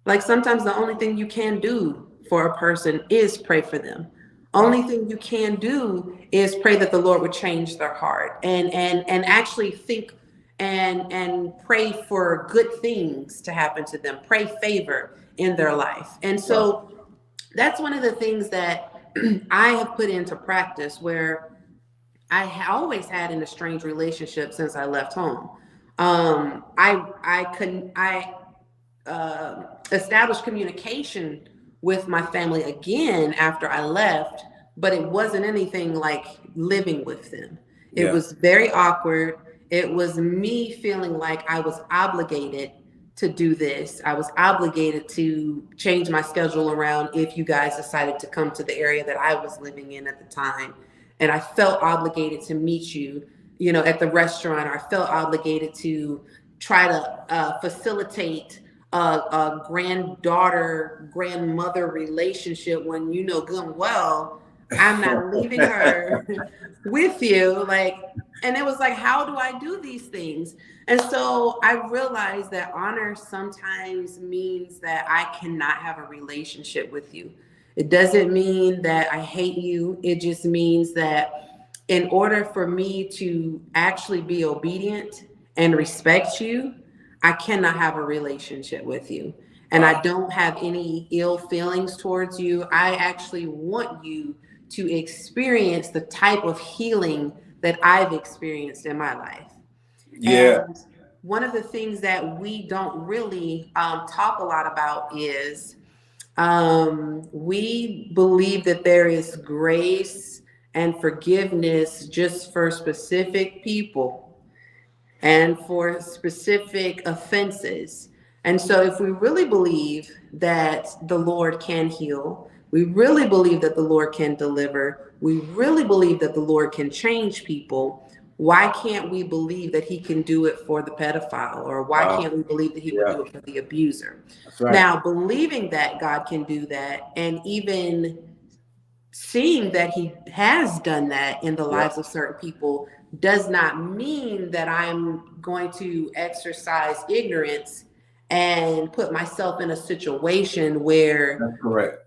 Like, sometimes the only thing you can do for a person is pray for them. Only thing you can do is pray that the Lord would change their heart, and actually think and pray for good things to happen to them. Pray favor in their life. And so that's one of the things that I have put into practice, where I always had an estranged relationship since I left home. I established communication with my family again after I left, but it wasn't anything like living with them. It was very awkward. It was me feeling like I was obligated to do this. I was obligated to change my schedule around if you guys decided to come to the area that I was living in at the time. And I felt obligated to meet you, at the restaurant. I felt obligated to try to facilitate a grandmother relationship, when you know good and well I'm not leaving her with you. And it was like, how do I do these things? And so I realized that honor sometimes means that I cannot have a relationship with you. It doesn't mean that I hate you. It just means that in order for me to actually be obedient and respect you, I cannot have a relationship with you. And I don't have any ill feelings towards you. I actually want you to experience the type of healing that I've experienced in my life. Yeah. And one of the things that we don't really talk a lot about is we believe that there is grace and forgiveness just for specific people and for specific offenses. And so, if we really believe that the Lord can heal, we really believe that the Lord can deliver, we really believe that the Lord can change people, why can't we believe that He can do it for the pedophile? Or why can't we believe that He would do it for the abuser? That's right. Now, believing that God can do that, and even seeing that He has done that in the lives of certain people, does not mean that I'm going to exercise ignorance and put myself in a situation where That's correct.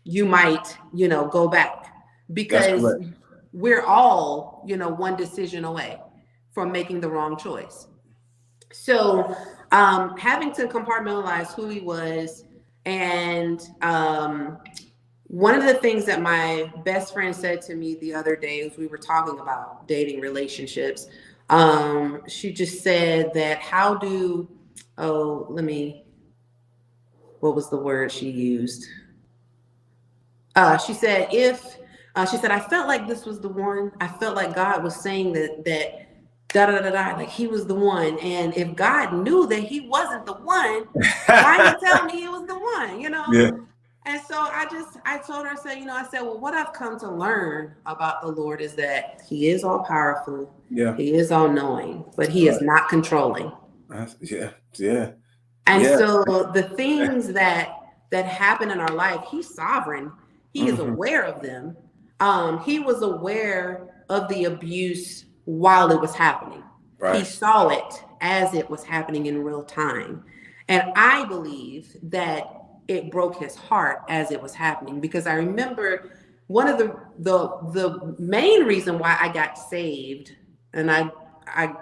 you might, go back, because we're all, one decision away from making the wrong choice. So having to compartmentalize who he was, and one of the things that my best friend said to me the other day as we were talking about dating relationships, she just said that what was the word she used? She said, I felt like this was the one. I felt like God was saying that da da da da, like He was the one. And if God knew that He wasn't the one, why did He tell me He was the one? Yeah. And so I told her, I said, well, what I've come to learn about the Lord is that He is all powerful. Yeah. He is all knowing, but He is not controlling. Yeah. And so the things that happen in our life, He's sovereign. He is aware of them. He was aware of the abuse while it was happening. Right. He saw it as it was happening in real time. And I believe that it broke His heart as it was happening, because I remember one of the main reason why I got saved, and I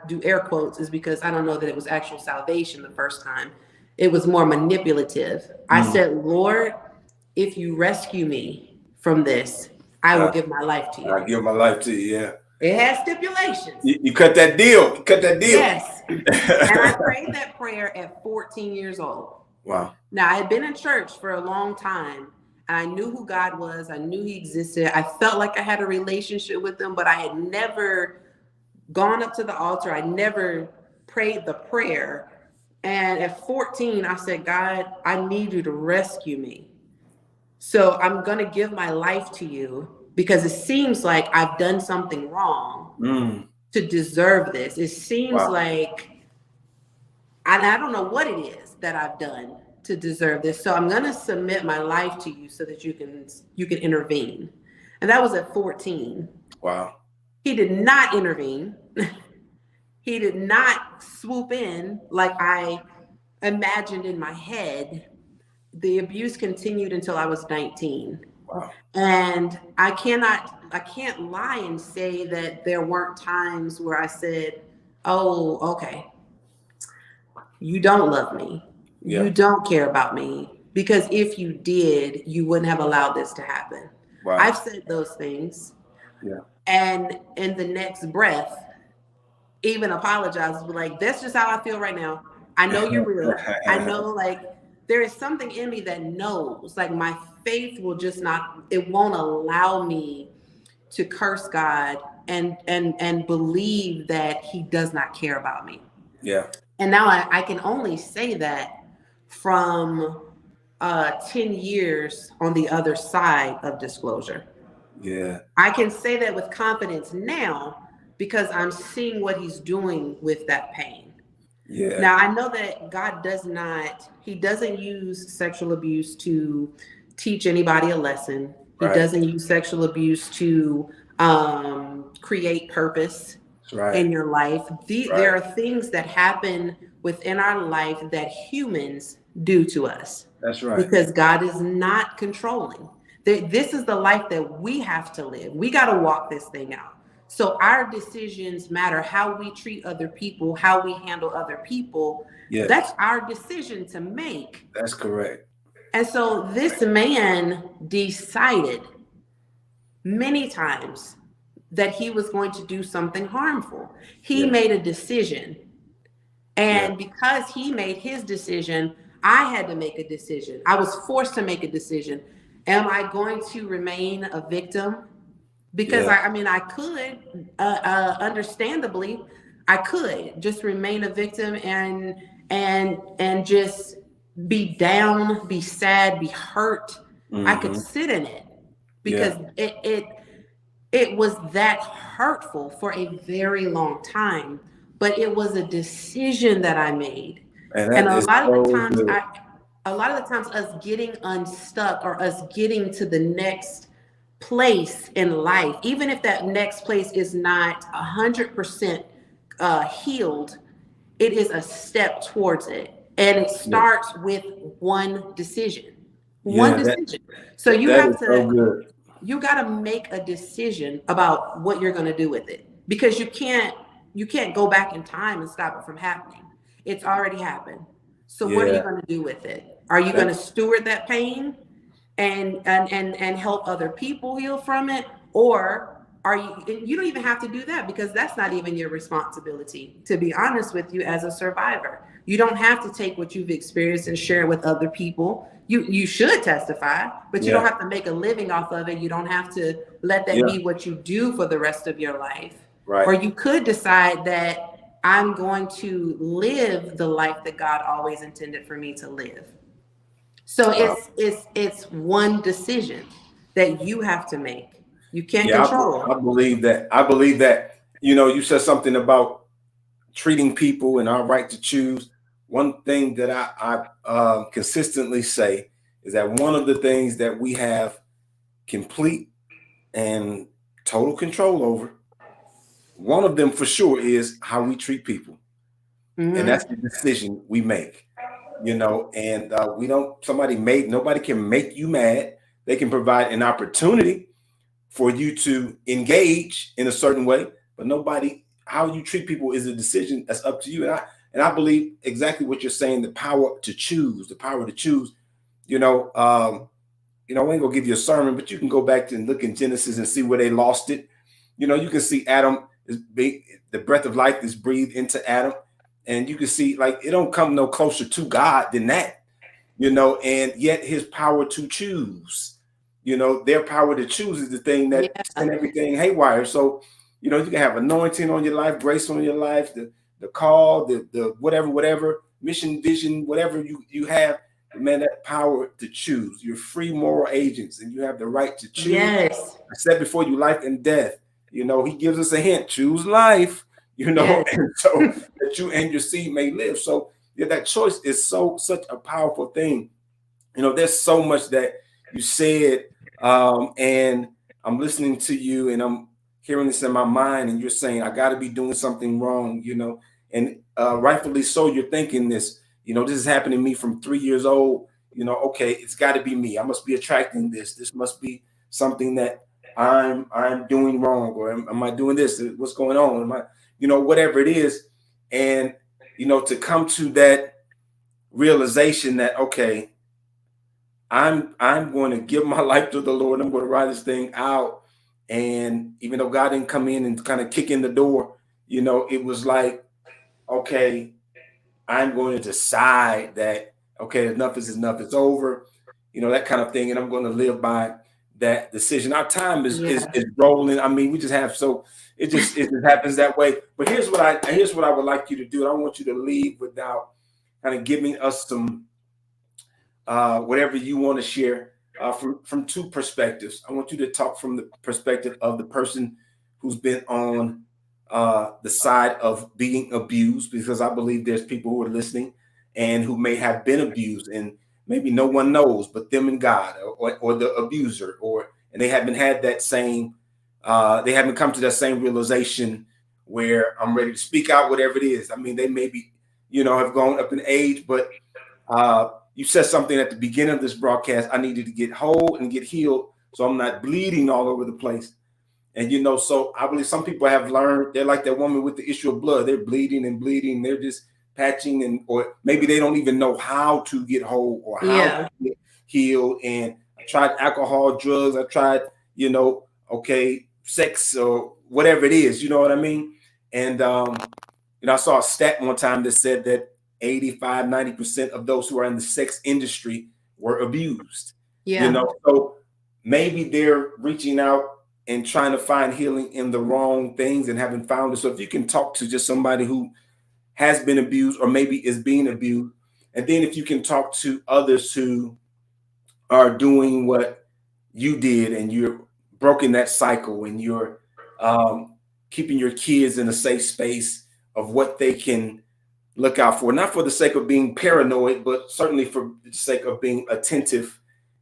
do air quotes, is because I don't know that it was actual salvation the first time. It was more manipulative. I said, Lord, if you rescue me from this, I will give my life to you. I'll give my life to you, yeah. It has stipulations. You cut that deal. You cut that deal. Yes. And I prayed that prayer at 14 years old. Wow. Now, I had been in church for a long time, and I knew who God was. I knew He existed. I felt like I had a relationship with Him, but I had never gone up to the altar. I never prayed the prayer. And at 14, I said, God, I need you to rescue me. So I'm going to give my life to you, because it seems like I've done something wrong to deserve this. It seems like, I don't know what it is that I've done to deserve this. So I'm going to submit my life to you so that you can intervene. And that was at 14. Wow. He did not intervene. He did not swoop in like I imagined in my head. The abuse continued until I was 19. Wow. And I can't lie and say that there weren't times where I said, oh, okay, you don't love me. Yeah. You don't care about me. Because if you did, you wouldn't have allowed this to happen. Wow. I've said those things. Yeah. And in the next breath, even apologizes, but like, that's just how I feel right now. I know you're real. I know, like, there is something in me that knows, like, my faith will just not, it won't allow me to curse God and believe that He does not care about me. Yeah. And now I can only say that from 10 years on the other side of disclosure. Yeah. I can say that with confidence now because I'm seeing what He's doing with that pain. Yeah. Now, I know that God He doesn't use sexual abuse to teach anybody a lesson. He doesn't use sexual abuse to create purpose in your life. There are things that happen within our life that humans do to us. That's right. Because God is not controlling. This is the life that we have to live. We got to walk this thing out. So our decisions matter. How we treat other people, how we handle other people. Yes. That's our decision to make. That's correct. And so this man decided many times that he was going to do something harmful. He made a decision. And because he made his decision, I had to make a decision. I was forced to make a decision. Am I going to remain a victim? Because I mean, I could, understandably, I could just remain a victim and just be down, be sad, be hurt. I could sit in it because it was that hurtful for a very long time. But it was a decision that I made, and a lot of the times, us getting unstuck or us getting to the next place in life, even if that next place is not 100% healed, it is a step towards it, and it starts with one decision. One decision. So you have to. You got to make a decision about what you're going to do with it, because you can't go back in time and stop it from happening. It's already happened. So what are you going to do with it? Are you going to steward that pain and help other people heal from it? Or are you don't even have to do that, because that's not even your responsibility, to be honest with you, as a survivor. You don't have to take what you've experienced and share it with other people. You should testify, but you don't have to make a living off of it. You don't have to let that be what you do for the rest of your life. Right. Or you could decide that I'm going to live the life that God always intended for me to live. So it's one decision that you have to make. You can't control. I believe that. You know, you said something about treating people and our right to choose. One thing that I consistently say is that one of the things that we have complete and total control over, one of them for sure, is how we treat people. And that's the decision we make, you know, and nobody can make you mad. They can provide an opportunity for you to engage in a certain way, but how you treat people is a decision that's up to you. And I believe exactly what you're saying, the power to choose. You know, we ain't gonna give you a sermon, but you can go back and look in Genesis and see where they lost it. You know, you can see the breath of life is breathed into Adam, and you can see, like, it don't come no closer to God than that, you know, and yet his power to choose, you know, their power to choose is the thing that sent everything haywire. So, you know, you can have anointing on your life, grace on your life, the call, the whatever, mission, vision, whatever you have, man, that power to choose. You're free moral agents, and you have the right to choose. Yes. I said before you, life and death. You know, he gives us a hint: choose life. You know, and so that you and your seed may live. So that choice is such a powerful thing. You know, there's so much that you said, and I'm listening to you, and I'm hearing this in my mind, and you're saying, I got to be doing something wrong, you know, and rightfully so. You're thinking this, you know, this is happening to me from 3 years old. You know, okay, it's got to be me. I must be attracting this. This must be something that I'm doing wrong, or am I doing this? What's going on? Am I, you know, whatever it is. And, you know, to come to that realization that, okay, I'm going to give my life to the Lord. I'm going to ride this thing out. And even though God didn't come in and kind of kick in the door, you know, it was like, okay, I'm going to decide that, okay, enough is enough. It's over, you know, that kind of thing. And I'm going to live by that decision. Our time is rolling. I mean, we just have, so it just happens that way. But here's what I would like you to do. I don't want you to leave without kind of giving us some whatever you want to share from two perspectives. I want you to talk from the perspective of the person who's been on the side of being abused, because I believe there's people who are listening and who may have been abused, and maybe no one knows but them and God, or the abuser, and they haven't had that same, they haven't come to that same realization where I'm ready to speak out, whatever it is. I mean, they maybe, you know, have gone up in age, but you said something at the beginning of this broadcast. I needed to get whole and get healed, so I'm not bleeding all over the place. And so I believe some people have learned, they're like that woman with the issue of blood. They're bleeding and bleeding. They're just patching, and or maybe they don't even know how to get whole or how to Yeah. get healed. And I tried alcohol, drugs, I tried, okay, sex or whatever it is, you know what I mean? And I saw a stat one time that said that 85, 90% of those who are in the sex industry were abused. Yeah. So maybe they're reaching out and trying to find healing in the wrong things and haven't found it. So if you can talk to just somebody who has been abused or maybe is being abused, and then if you can talk to others who are doing what you did and you're broken that cycle and you're keeping your kids in a safe space of what they can look out for, not for the sake of being paranoid, but certainly for the sake of being attentive.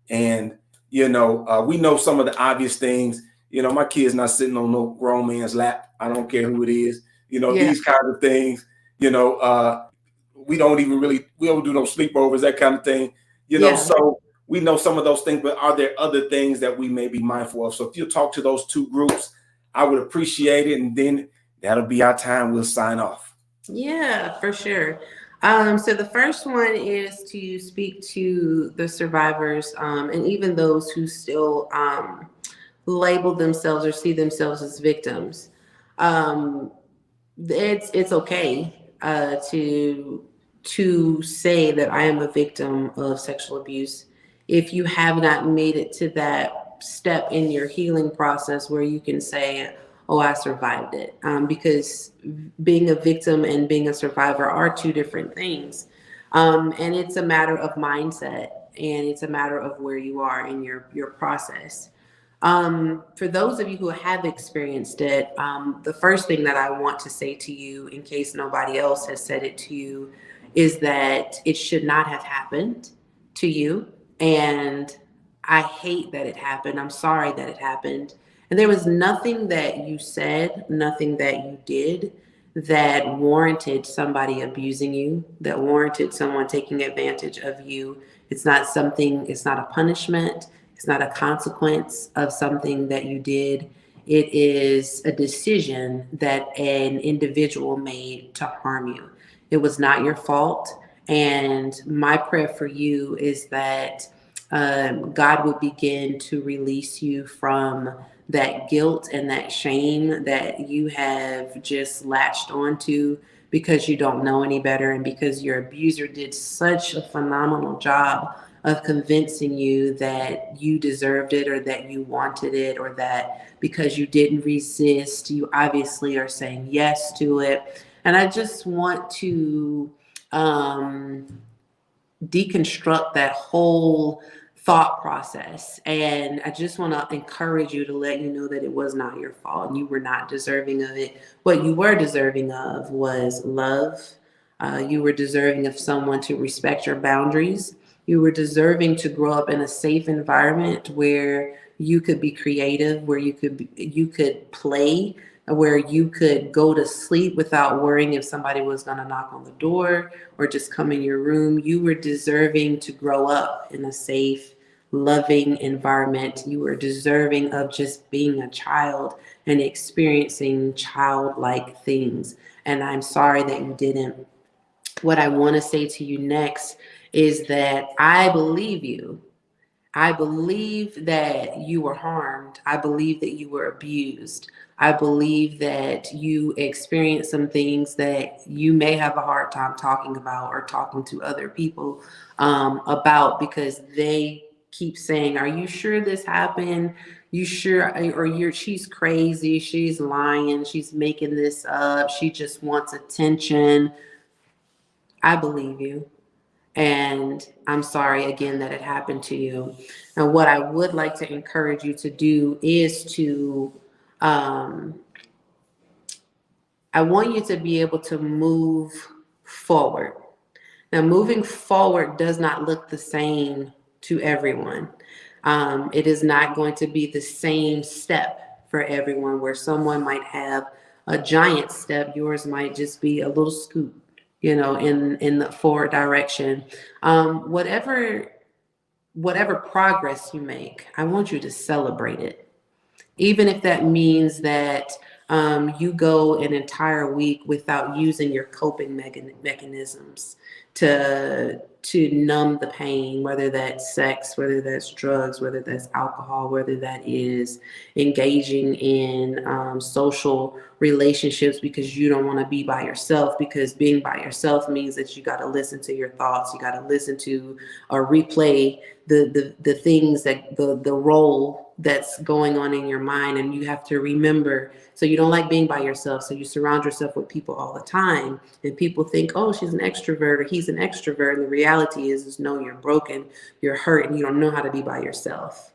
And, we know some of the obvious things. My kid's not sitting on no grown man's lap. I don't care who it is. Yeah. These kind of things, we don't do no sleepovers, that kind of thing, Yeah. so we know some of those things, but are there other things that we may be mindful of? So if you talk to those two groups, I would appreciate it. And then that'll be our time. We'll sign off. Yeah, for sure. So the first one is to speak to the survivors, and even those who still label themselves or see themselves as victims. Um, it's okay to say that I am a victim of sexual abuse if you have not made it to that step in your healing process where you can say, oh, I survived it, because being a victim and being a survivor are two different things, and it's a matter of mindset, and it's a matter of where you are in your process. For those of you who have experienced it, the first thing that I want to say to you, in case nobody else has said it to you, is that it should not have happened to you. And I hate that it happened. I'm sorry that it happened. And there was nothing that you said, nothing that you did that warranted somebody abusing you, that warranted someone taking advantage of you. It's not something, it's not a punishment. It's not a consequence of something that you did. It is a decision that an individual made to harm you. It was not your fault. And my prayer for you is that God would begin to release you from that guilt and that shame that you have just latched onto because you don't know any better and because your abuser did such a phenomenal job of convincing you that you deserved it or that you wanted it, or that because you didn't resist, you obviously are saying yes to it. And I just want to um, deconstruct that whole thought process. And I just want to encourage you to let you know that it was not your fault. You were not deserving of it. What you were deserving of was love. You were deserving of someone to respect your boundaries. You were deserving to grow up in a safe environment where you could be creative, where you could play, where you could go to sleep without worrying if somebody was going to knock on the door or just come in your room. You were deserving to grow up in a safe, loving environment. You were deserving of just being a child and experiencing childlike things. And I'm sorry that you didn't. What I want to say to you next is that I believe you. I believe that you were harmed. I believe that you were abused. I believe that you experienced some things that you may have a hard time talking about or talking to other people about, because they keep saying, are you sure this happened? You sure? Or she's crazy. She's lying. She's making this up. She just wants attention. I believe you. And I'm sorry again that it happened to you. And what I would like to encourage you to do is to, I want you to be able to move forward. Now, moving forward does not look the same to everyone. It is not going to be the same step for everyone, where someone might have a giant step. Yours might just be a little scoop, in the forward direction. Whatever progress you make, I want you to celebrate it. Even if that means that you go an entire week without using your coping mechanisms to numb the pain, whether that's sex, whether that's drugs, whether that's alcohol, whether that is engaging in social relationships because you don't want to be by yourself, because being by yourself means that you got to listen to your thoughts, you got to listen to or replay the things that the role that's going on in your mind, and you have to remember. So you don't like being by yourself, so you surround yourself with people all the time, and people think, oh, she's an extrovert or he's an extrovert, and the reality is no, you're broken, you're hurt, and you don't know how to be by yourself.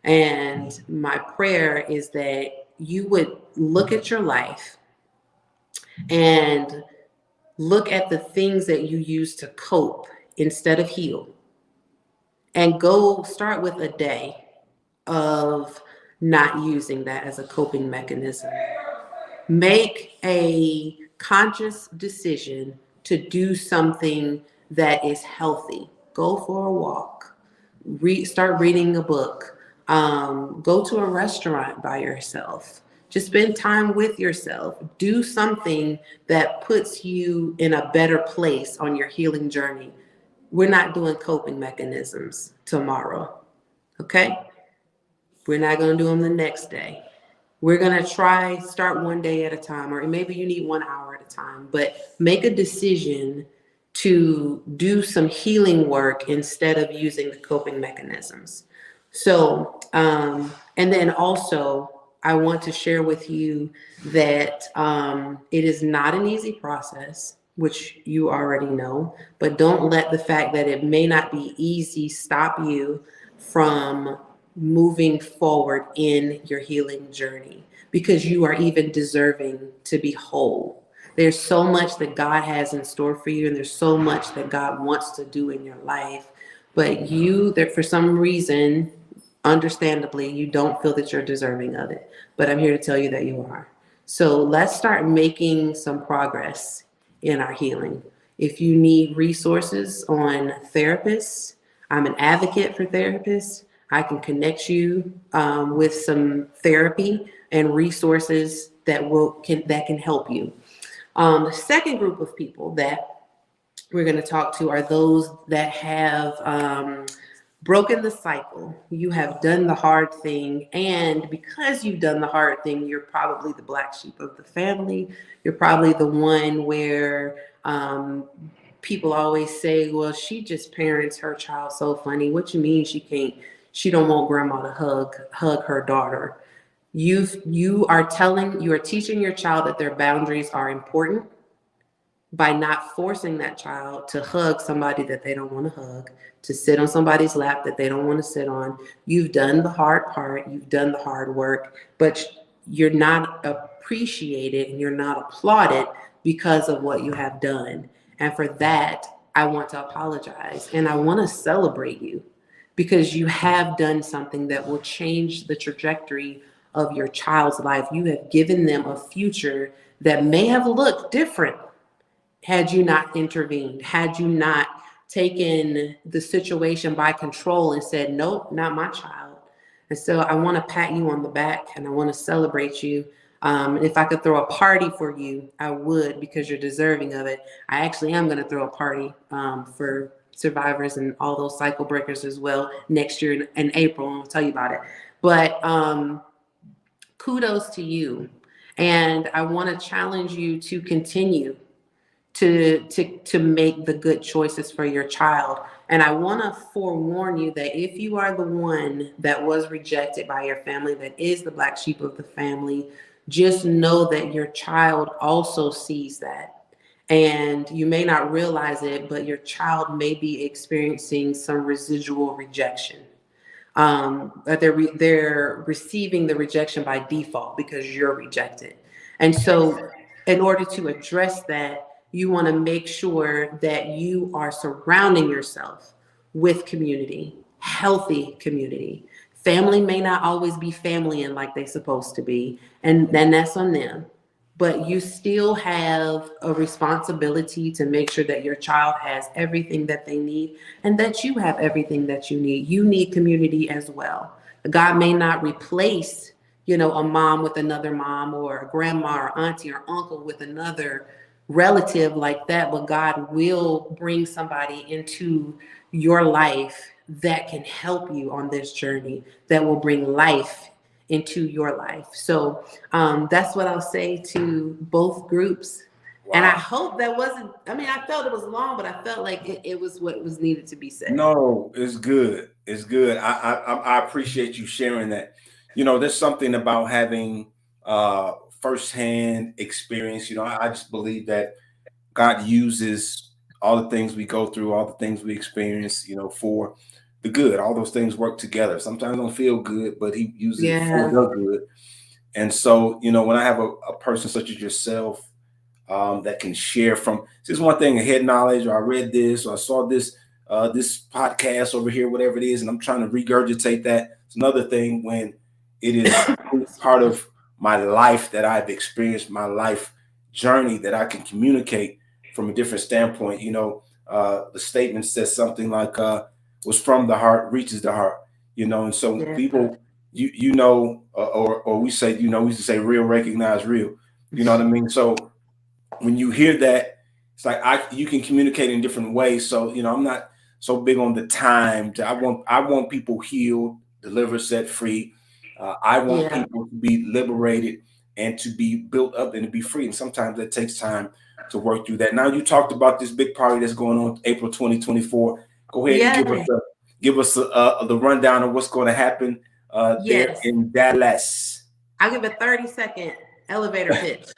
And my prayer is that you would look at your life and look at the things that you use to cope instead of heal, and go start with a day of not using that as a coping mechanism. Make a conscious decision to do something that is healthy. Go for a walk, start reading a book, go to a restaurant by yourself. Just spend time with yourself. Do something that puts you in a better place on your healing journey. We're not doing coping mechanisms tomorrow, okay? We're not going to do them the next day. We're going to start one day at a time, or maybe you need 1 hour at a time, but make a decision to do some healing work instead of using the coping mechanisms. So, and then also, I want to share with you that it is not an easy process, which you already know, but don't let the fact that it may not be easy stop you from moving forward in your healing journey, because you are even deserving to be whole. There's so much that God has in store for you, and there's so much that God wants to do in your life, but that for some reason, understandably, you don't feel that you're deserving of it. But I'm here to tell you that you are. So let's start making some progress in our healing. If you need resources on therapists, I'm an advocate for therapists. I can connect you with some therapy and resources that can help you. The second group of people that we're going to talk to are those that have broken the cycle. You have done the hard thing, and because you've done the hard thing, you're probably the black sheep of the family. You're probably the one where people always say, well, she just parents her child so funny. What you mean she don't want grandma to hug her daughter? You are teaching your child that their boundaries are important by not forcing that child to hug somebody that they don't want to hug, to sit on somebody's lap that they don't want to sit on. You've done the hard part, you've done the hard work, but you're not appreciated and you're not applauded because of what you have done. And for that, I want to apologize, and I want to celebrate you, because you have done something that will change the trajectory of your child's life. You have given them a future that may have looked different had you not intervened, had you not taken the situation by control and said, nope, not my child. And so I want to pat you on the back, and I want to celebrate you. If I could throw a party for you, I would, because you're deserving of it. I actually am going to throw a party for survivors and all those cycle breakers as well next year in April, and I'll tell you about it. But kudos to you. And I want to challenge you to continue to make the good choices for your child. And I want to forewarn you that if you are the one that was rejected by your family, that is the black sheep of the family, just know that your child also sees that. And you may not realize it, but your child may be experiencing some residual rejection. That they're receiving the rejection by default because you're rejected. And so in order to address that, you want to make sure that you are surrounding yourself with community, healthy community. Family may not always be family and like they're supposed to be, and then that's on them. But you still have a responsibility to make sure that your child has everything that they need, and that you have everything that you need. You need community as well. God may not replace a mom with another mom, or a grandma or auntie or uncle with another relative like that, but God will bring somebody into your life that can help you on this journey, that will bring life into your life. So that's what I'll say to both groups. And I Wow. hope that wasn't, I mean, I felt it was long, but I felt like it was what was needed to be said. No, it's good. It's good. I appreciate you sharing that. There's something about having uh firsthand experience. I just believe that God uses all the things we go through, all the things we experience, for the good. All those things work together. Sometimes don't feel good, but He uses it for Yeah. the good. And so, when I have a person such as yourself that can share from this one thing, a head knowledge, or I read this, or I saw this podcast over here, whatever it is, and I'm trying to regurgitate that. It's another thing when it is part of my life that I've experienced, my life journey that I can communicate from a different standpoint. The statement says something like "was from the heart reaches the heart." And so Yeah. people, or we say, we used to say real recognize real. You know what I mean? So when you hear that, it's like you can communicate in different ways. So I'm not so big on the time. I want people healed, delivered, set free. I want Yeah. people to be liberated and to be built up and to be free. And sometimes that takes time to work through that. Now you talked about this big party that's going on April 2024. Go ahead and Yeah. give us the rundown of what's going to happen there Yes. in Dallas. I'll give a 30-second elevator pitch.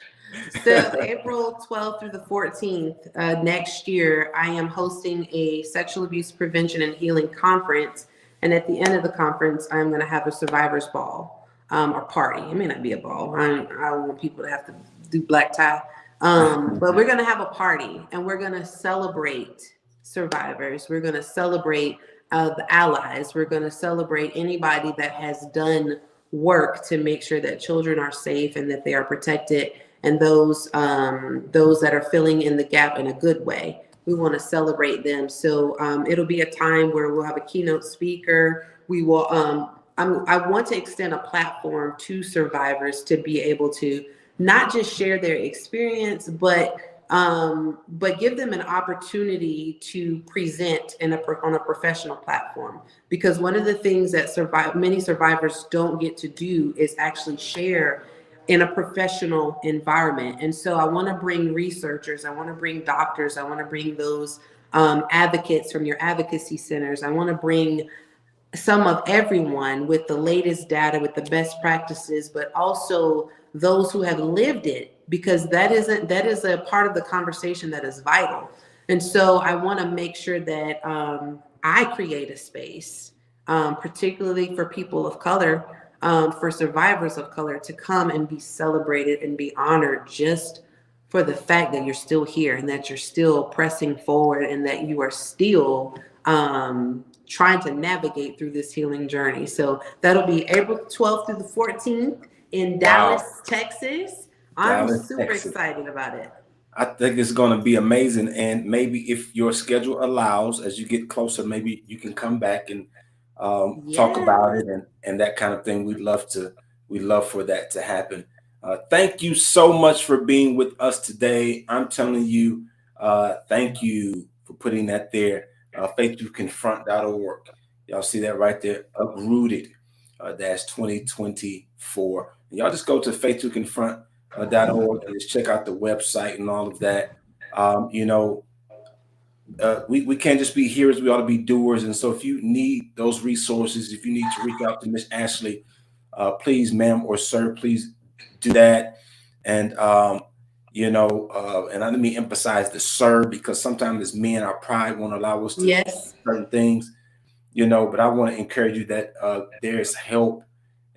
So April 12th through the 14th next year, I am hosting a sexual abuse prevention and healing conference. And at the end of the conference, I'm going to have a survivors ball or party. It may not be a ball. I don't want people to have to do black tie. But we're going to have a party, and we're going to celebrate survivors. We're going to celebrate the allies. We're going to celebrate anybody that has done work to make sure that children are safe and that they are protected, and those that are filling in the gap in a good way. We want to celebrate them. So it'll be a time where we'll have a keynote speaker. We will. I want to extend a platform to survivors to be able to not just share their experience, but give them an opportunity to present on a professional platform. Because one of the things that many survivors don't get to do is actually share in a professional environment. And so I want to bring researchers, I want to bring doctors, I want to bring those advocates from your advocacy centers. I want to bring some of everyone with the latest data, with the best practices, but also those who have lived it, because that is a part of the conversation that is vital. And so I want to make sure that I create a space, particularly for people of color, for survivors of color, to come and be celebrated and be honored just for the fact that you're still here and that you're still pressing forward and that you are still trying to navigate through this healing journey. So that'll be April 12th through the 14th in Dallas, Wow. Texas. I'm Dallas, super Texas. excited about it. I think it's going to be amazing. And maybe if your schedule allows, as you get closer, maybe you can come back and talk Yeah. about it and that kind of thing. We'd love for that to happen. Thank you so much for being with us today. I'm telling you, thank you for putting that there. Faith2confront.org. Y'all see that right there, uprooted dash 2024. Y'all just go to faith2confront.org and just check out the website and all of that. Um, you know, we can't just be hearers, we ought to be doers. And so if you need those resources, if you need to reach out to Miss Ashley, please, ma'am or sir, please do that. And and let me emphasize the sir, because sometimes as men, our pride won't allow us to Yes. certain things, but I want to encourage you that there's help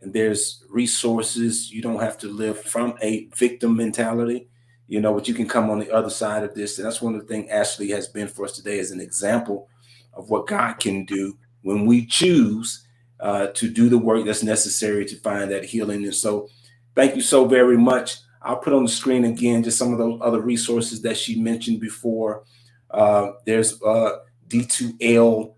and there's resources. You don't have to live from a victim mentality, but you can come on the other side of this. And that's one of the things Ashley has been for us today, as an example of what God can do when we choose to do the work that's necessary to find that healing. And so thank you so very much. I'll put on the screen again just some of those other resources that she mentioned before. There's D2L,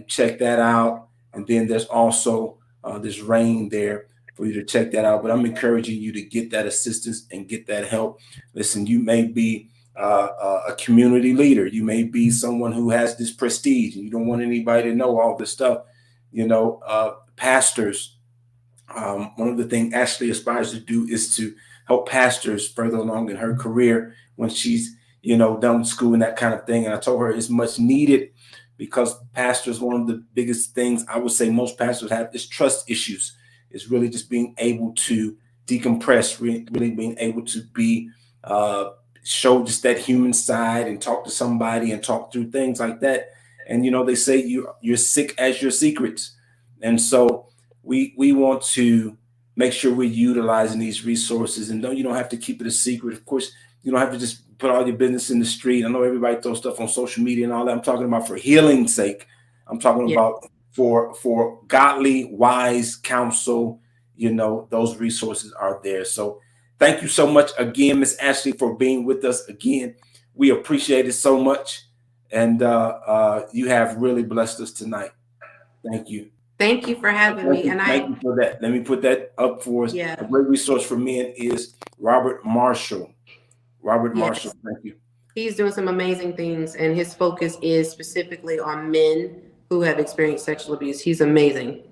check that out. And then there's also this RAIN there for you to check that out. But I'm encouraging you to get that assistance and get that help. Listen, you may be a community leader. You may be someone who has this prestige and you don't want anybody to know all this stuff. Pastors, one of the things Ashley aspires to do is to help pastors further along in her career when she's, done with school and that kind of thing. And I told her it's much needed because pastors, one of the biggest things I would say most pastors have is trust issues. It's really just being able to decompress, really being able to be, show just that human side and talk to somebody and talk through things like that. And, they say you're sick as your secrets. And so we want to make sure we're utilizing these resources. And you don't have to keep it a secret. Of course, you don't have to just put all your business in the street. I know everybody throws stuff on social media and all that. I'm talking about for healing's sake. I'm talking about for godly, wise counsel. Those resources are there. So thank you so much again, Miss Ashley, for being with us again. We appreciate it so much. And you have really blessed us tonight. Thank you. Thank you for having me. Thank you for that. Let me put that up for us. Yeah. A great resource for men is Robert Marshall. Marshall, thank you. He's doing some amazing things, and his focus is specifically on men who have experienced sexual abuse. He's amazing.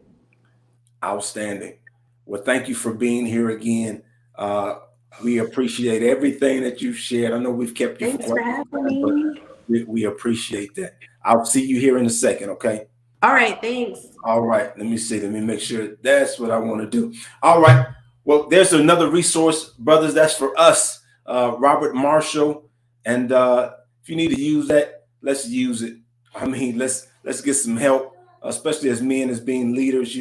Outstanding. Well, thank you for being here again. We appreciate everything that you've shared. I know we've kept you Thanks for having me. We appreciate that. I'll see you here in a second, okay? All right, thanks. All right, let me see. Let me make sure that's what I want to do. All right. Well, there's another resource, brothers. That's for us, Robert Marshall. And if you need to use that, let's use it. I mean, let's get some help, especially as men, as being leaders.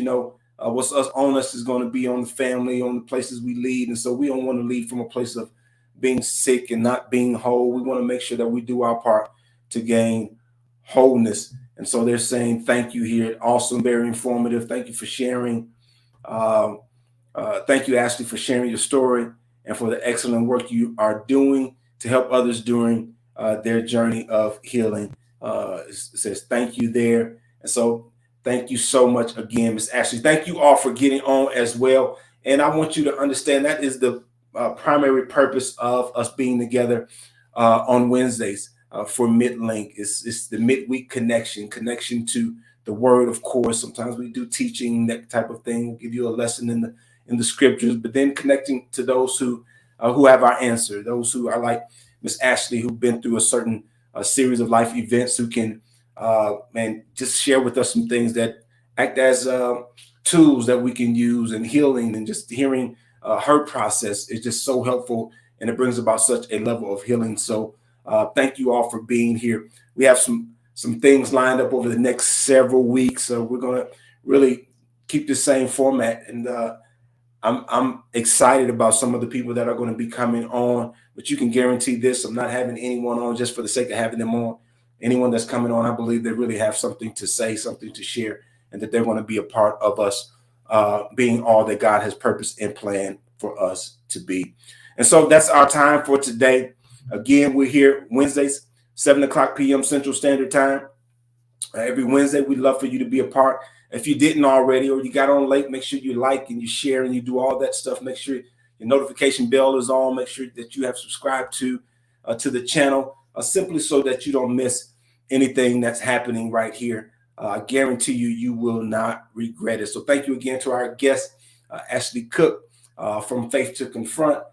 What's on us is going to be on the family, on the places we lead. And so we don't want to lead from a place of being sick and not being whole. We want to make sure that we do our part to gain wholeness. And so they're saying thank you here. Awesome, very informative. Thank you for sharing. Thank you, Ashley, for sharing your story and for the excellent work you are doing to help others during their journey of healing. It says thank you there. And so thank you so much again, Ms. Ashley. Thank you all for getting on as well. And I want you to understand that is the primary purpose of us being together on Wednesdays. For MidLink, it's the midweek connection to the word, of course. Sometimes we do teaching, that type of thing. We'll give you a lesson in the scriptures, but then connecting to those who have our answer, those who are like Miss Ashley, who've been through a certain series of life events, who can just share with us some things that act as tools that we can use in healing. And just hearing her process is just so helpful, and it brings about such a level of healing. So thank you all for being here. We have some things lined up over the next several weeks. So we're going to really keep the same format. And I'm excited about some of the people that are going to be coming on, but you can guarantee this. I'm not having anyone on just for the sake of having them on. Anyone that's coming on, I believe they really have something to say, something to share, and that they're going to be a part of us being all that God has purposed and planned for us to be. And so that's our time for today. Again, we're here Wednesdays, 7:00 p.m. Central Standard Time. Every Wednesday, we'd love for you to be a part. If you didn't already, or you got on late, make sure you like and you share and you do all that stuff. Make sure your notification bell is on. Make sure that you have subscribed to the channel, simply so that you don't miss anything that's happening right here. I guarantee you will not regret it. So thank you again to our guest, Ashley Cook from Faith to Confront.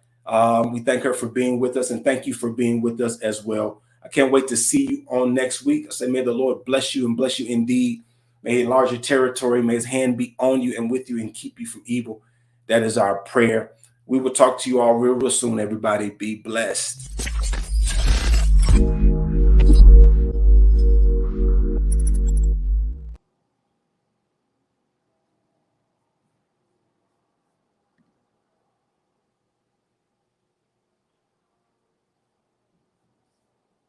We thank her for being with us, and thank you for being with us as well. I can't wait to see you on next week. I say, may the Lord bless you and bless you indeed. May he enlarge your territory. May his hand be on you and with you and keep you from evil. That is our prayer. We will talk to you all real soon, everybody. Be blessed.